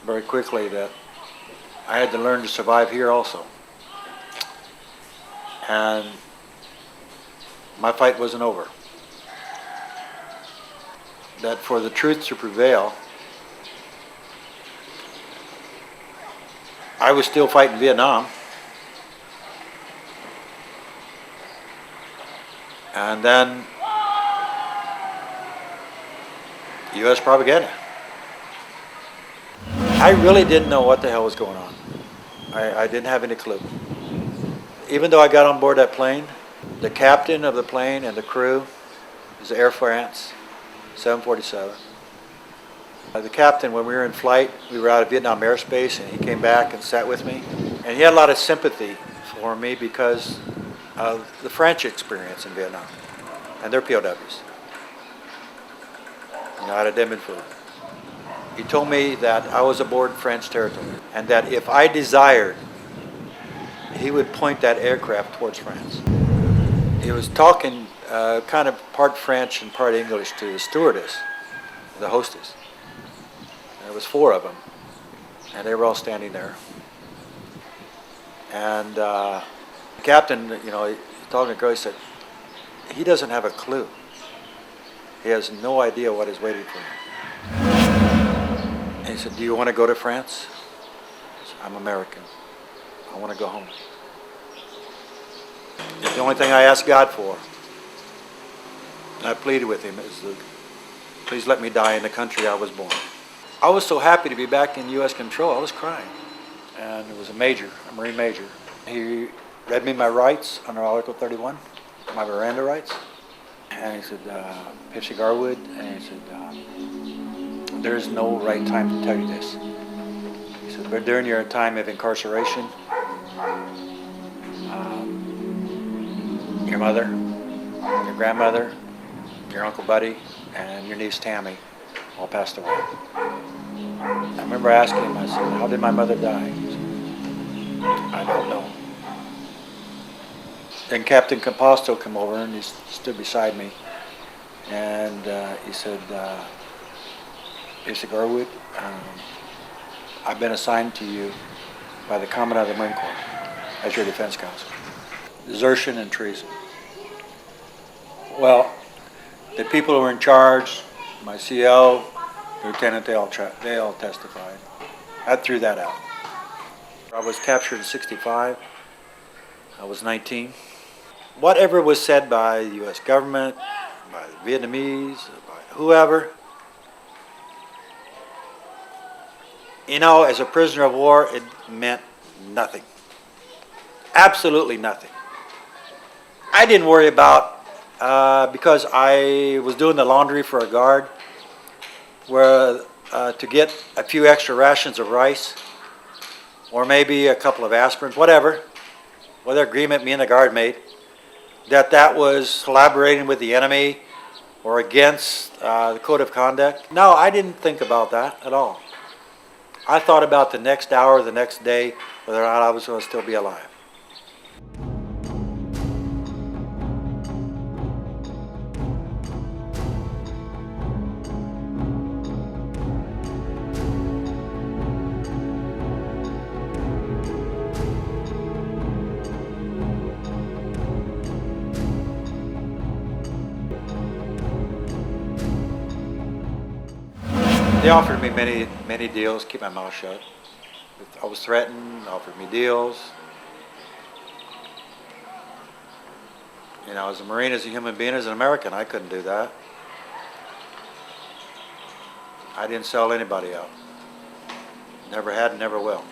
Speaker 6: very quickly that I had to learn to survive here also. And my fight wasn't over. That for the truth to prevail, I was still fighting Vietnam. And then US propaganda. I really didn't know what the hell was going on. I didn't have any clue. Even though I got on board that plane, the captain of the plane and the crew is Air France 747. The captain, when we were in flight, we were out of Vietnam airspace, and he came back and sat with me. And he had a lot of sympathy for me because of the French experience in Vietnam and their POWs. You know, out of Expendable. He told me that I was aboard French territory and that if I desired, he would point that aircraft towards France. He was talking kind of part French and part English to the stewardess, the hostess. There was 4 of them, and they were all standing there. And the captain, you know, he talking to Kerry, said, he doesn't have a clue. He has no idea what is waiting for him. And he said, do you want to go to France? I said, I'm American. I want to go home. The only thing I asked God for, and I pleaded with him, is please let me die in the country I was born. I was so happy to be back in U.S. control, I was crying. And it was a major, a Marine major. He read me my rights under Article 31, my Miranda rights. And he said, Mr. Garwood, and he said, there is no right time to tell you this. He said, but during your time of incarceration, your mother, your grandmother, your Uncle Buddy, and your niece Tammy all passed away. I remember asking him, I said, how did my mother die? He said, Then Captain Composto came over and he stood beside me, and he said, Garwood, I've been assigned to you by the Commandant of the Marine Corps as your defense counsel. Desertion and treason. Well, the people who were in charge, my CL, lieutenant, they all testified. I threw that out. I was captured in '65. I was 19. Whatever was said by the U.S. government, by the Vietnamese, by whoever, you know, as a prisoner of war, it meant nothing. Absolutely nothing. I didn't worry about, because I was doing the laundry for a guard, where to get a few extra rations of rice, or maybe a couple of aspirins, whatever agreement me and the guard made, that was collaborating with the enemy or against the code of conduct. No, I didn't think about that at all. I thought about the next hour, the next day, whether or not I was going to still be alive. They offered me many deals, keep my mouth shut. I was threatened, offered me deals. You know, as a Marine, as a human being, as an American, I couldn't do that. I didn't sell anybody out. Never had and never will.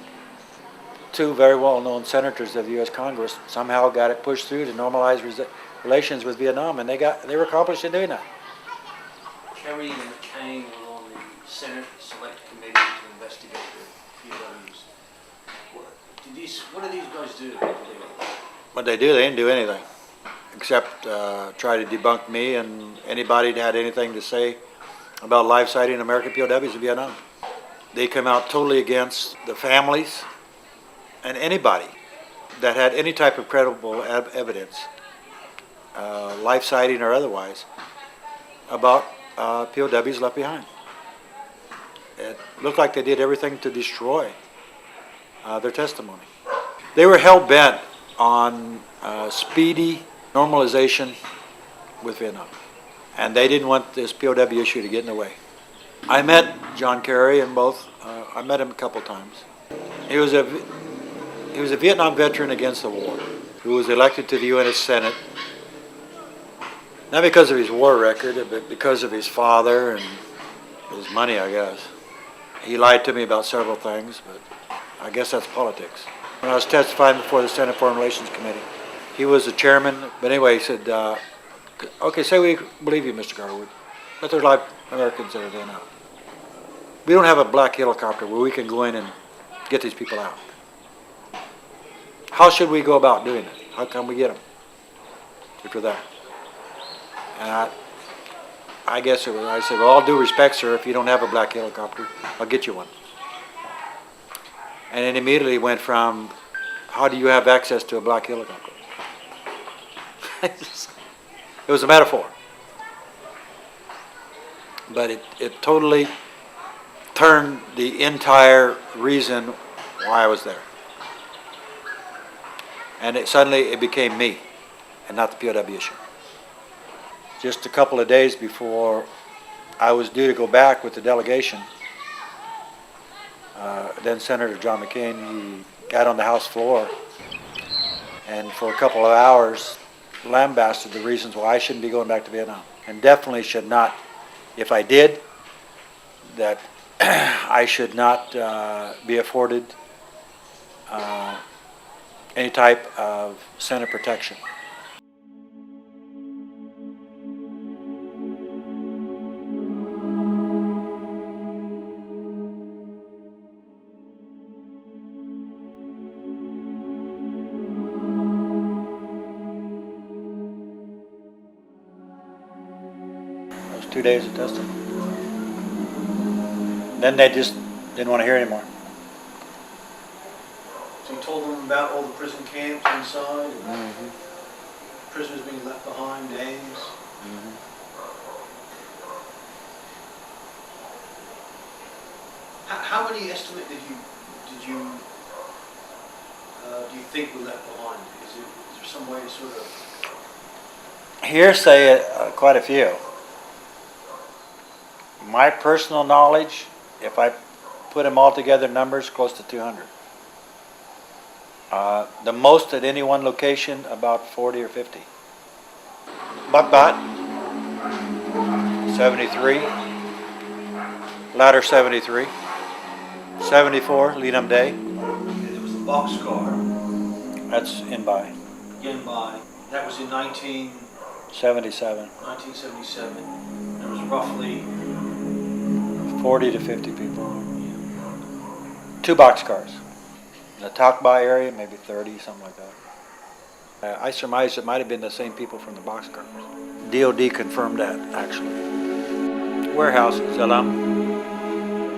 Speaker 6: Two very well-known senators of the U.S. Congress somehow got it pushed through to normalize relations with Vietnam, and they were accomplished in doing that.
Speaker 11: Kerry and McCain were on the Senate Select Committee to investigate the POWs. What did these guys do?
Speaker 6: What they do, they didn't do anything except try to debunk me and anybody that had anything to say about life-sighting American POWs in Vietnam. They come out totally against the families and anybody that had any type of credible evidence, life-sighting or otherwise, about POWs left behind. It looked like they did everything to destroy their testimony. They were hell-bent on speedy normalization with Vietnam, and they didn't want this POW issue to get in the way. I met John Kerry, and I met him a couple times. He was a Vietnam veteran against the war who was elected to the U.S. Senate, not because of his war record, but because of his father and his money, I guess. He lied to me about several things, but I guess that's politics. When I was testifying before the Senate Foreign Relations Committee, he was the chairman, but anyway, he said, okay, say we believe you, Mr. Garwood, but there's a lot of Americans that are there now. We don't have a black helicopter where we can go in and get these people out. How should we go about doing it? How can we get them? After that. And I guess it was, I said, well, all due respect, sir, if you don't have a black helicopter, I'll get you one. And it immediately went from, how do you have access to a black helicopter? It was a metaphor. But it totally turned the entire reason why I was there. And suddenly it became me and not the POW issue. Just a couple of days before I was due to go back with the delegation, then Senator John McCain, he got on the House floor and for a couple of hours lambasted the reasons why I shouldn't be going back to Vietnam, and definitely should not, if I did, that I should not be afforded any type of Senate protection. Those 2 days of testimony. Then they just didn't want to hear anymore.
Speaker 11: So you told them about all the prison camps inside?
Speaker 6: Mm-hmm.
Speaker 11: prisoners being left behind, names. How many estimate do you think were left behind? Is there some way to sort of...
Speaker 6: Hearsay, quite a few. My personal knowledge, if I put them all together, numbers close to 200. The most at any one location, about 40 or 50. Buck 73, ladder 73, 74, Leadham Day.
Speaker 11: There was a boxcar.
Speaker 6: That's in by.
Speaker 11: In by. That was in
Speaker 6: 77.
Speaker 11: 1977. There was roughly
Speaker 6: 40 to 50 people. 2 boxcars. In the Talk-by area, maybe 30, something like that. I surmise it might have been the same people from the boxcars. DOD confirmed that, actually. Warehouse, Zalam.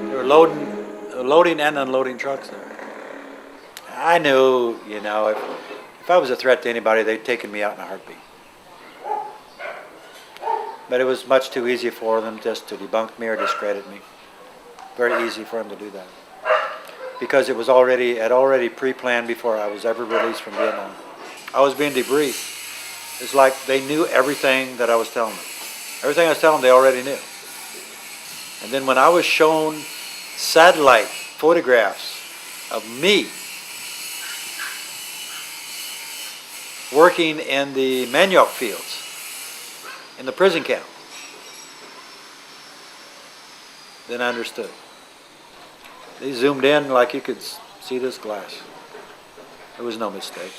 Speaker 6: They were loading and unloading trucks there. I knew, you know, if I was a threat to anybody, they'd taken me out in a heartbeat. But it was much too easy for them just to debunk me or discredit me. Very easy for them to do that. Because it was already pre-planned before I was ever released from Vietnam. I was being debriefed. It's like they knew everything that I was telling them. Everything I was telling them, they already knew. And then when I was shown satellite photographs of me working in the manioc fields, in the prison camp, then I understood. They zoomed in like you could see this glass. There was no mistake.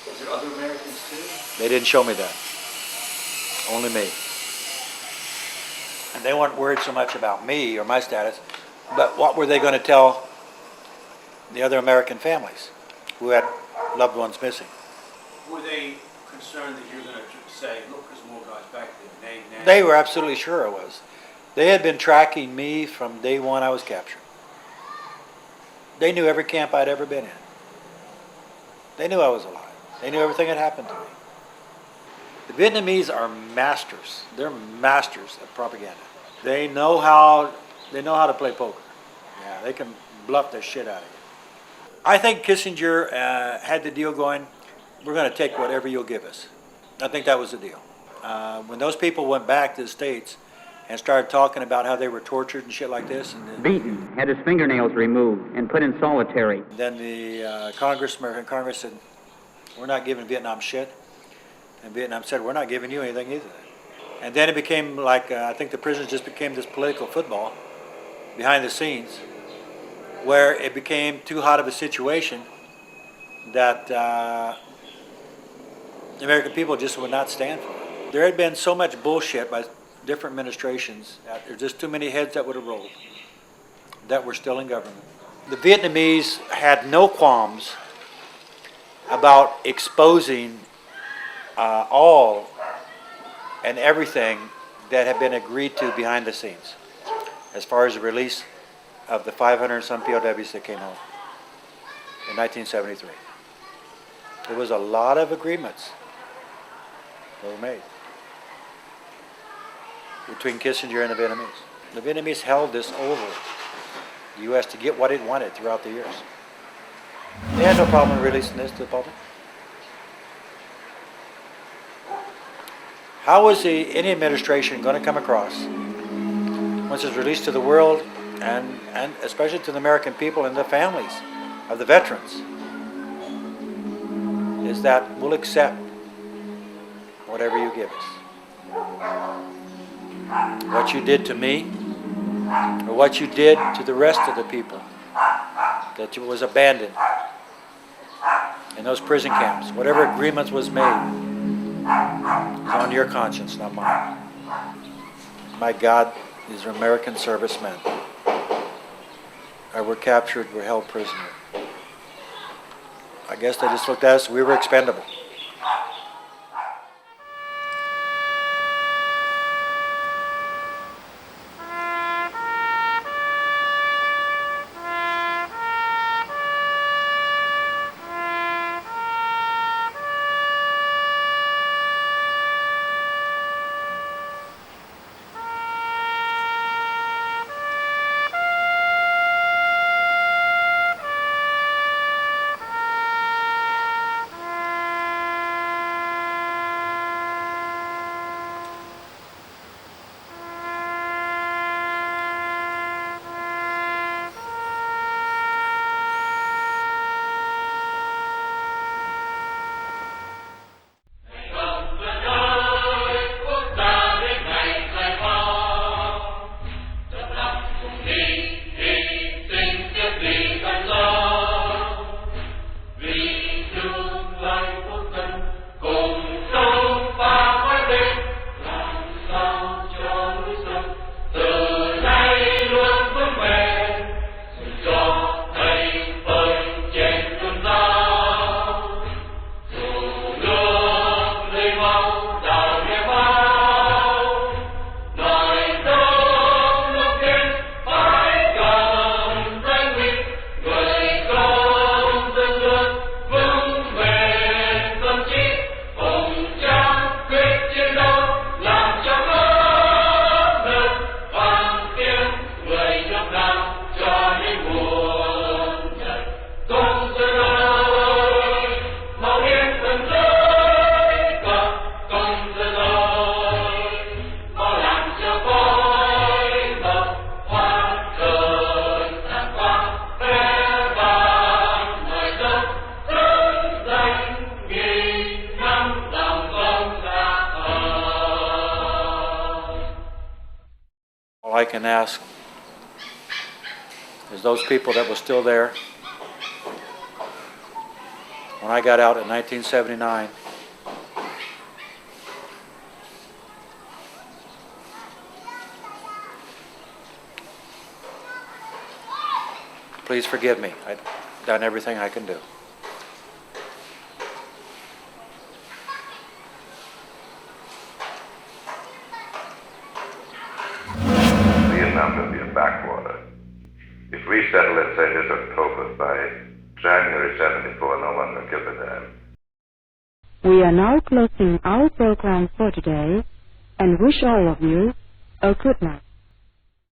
Speaker 11: Was there other Americans too?
Speaker 6: They didn't show me that. Only me. And they weren't worried so much about me or my status, but what were they going to tell the other American families who had loved ones missing?
Speaker 11: Were they concerned that you were going to say, look, there's more guys back there, name now?
Speaker 6: They were absolutely sure I was. They had been tracking me from day one I was captured. They knew every camp I'd ever been in. They knew I was alive. They knew everything that happened to me. The Vietnamese are masters. They're masters at propaganda. They know how to play poker. Yeah, they can bluff the shit out of you. I think Kissinger had the deal going, we're going to take whatever you'll give us. I think that was the deal. When those people went back to the States and started talking about how they were tortured and shit like this. And
Speaker 12: beaten, had his fingernails removed, and put in solitary.
Speaker 6: Then the American Congress said, we're not giving Vietnam shit. And Vietnam said, we're not giving you anything either. And then it became like, I think the prisons just became this political football behind the scenes, where it became too hot of a situation that the American people just would not stand for it. There had been so much bullshit by different administrations. There's just too many heads that would have rolled that were still in government. The Vietnamese had no qualms about exposing all and everything that had been agreed to behind the scenes as far as the release of the 500 and some POWs that came home in 1973. There was a lot of agreements that were made between Kissinger and the Vietnamese. The Vietnamese held this over the U.S. to get what it wanted throughout the years. They had no problem releasing this to the public. How was any administration going to come across, once it's released to the world, and especially to the American people and the families of the veterans, is that we'll accept whatever you give us. What you did to me, or what you did to the rest of the people that was abandoned in those prison camps, whatever agreements was made, is on your conscience, not mine. My God, these are American servicemen. Were captured, were held prisoner. I guess they just looked at us, we were expendable. I can ask is those people that were still there when I got out in 1979, please forgive me. I've done everything I can do.
Speaker 8: Vietnam will be a backwater. If we settle, let's say, this October, by January 74, no one will give a damn.
Speaker 13: We are now closing our program for today and wish all of you a good night.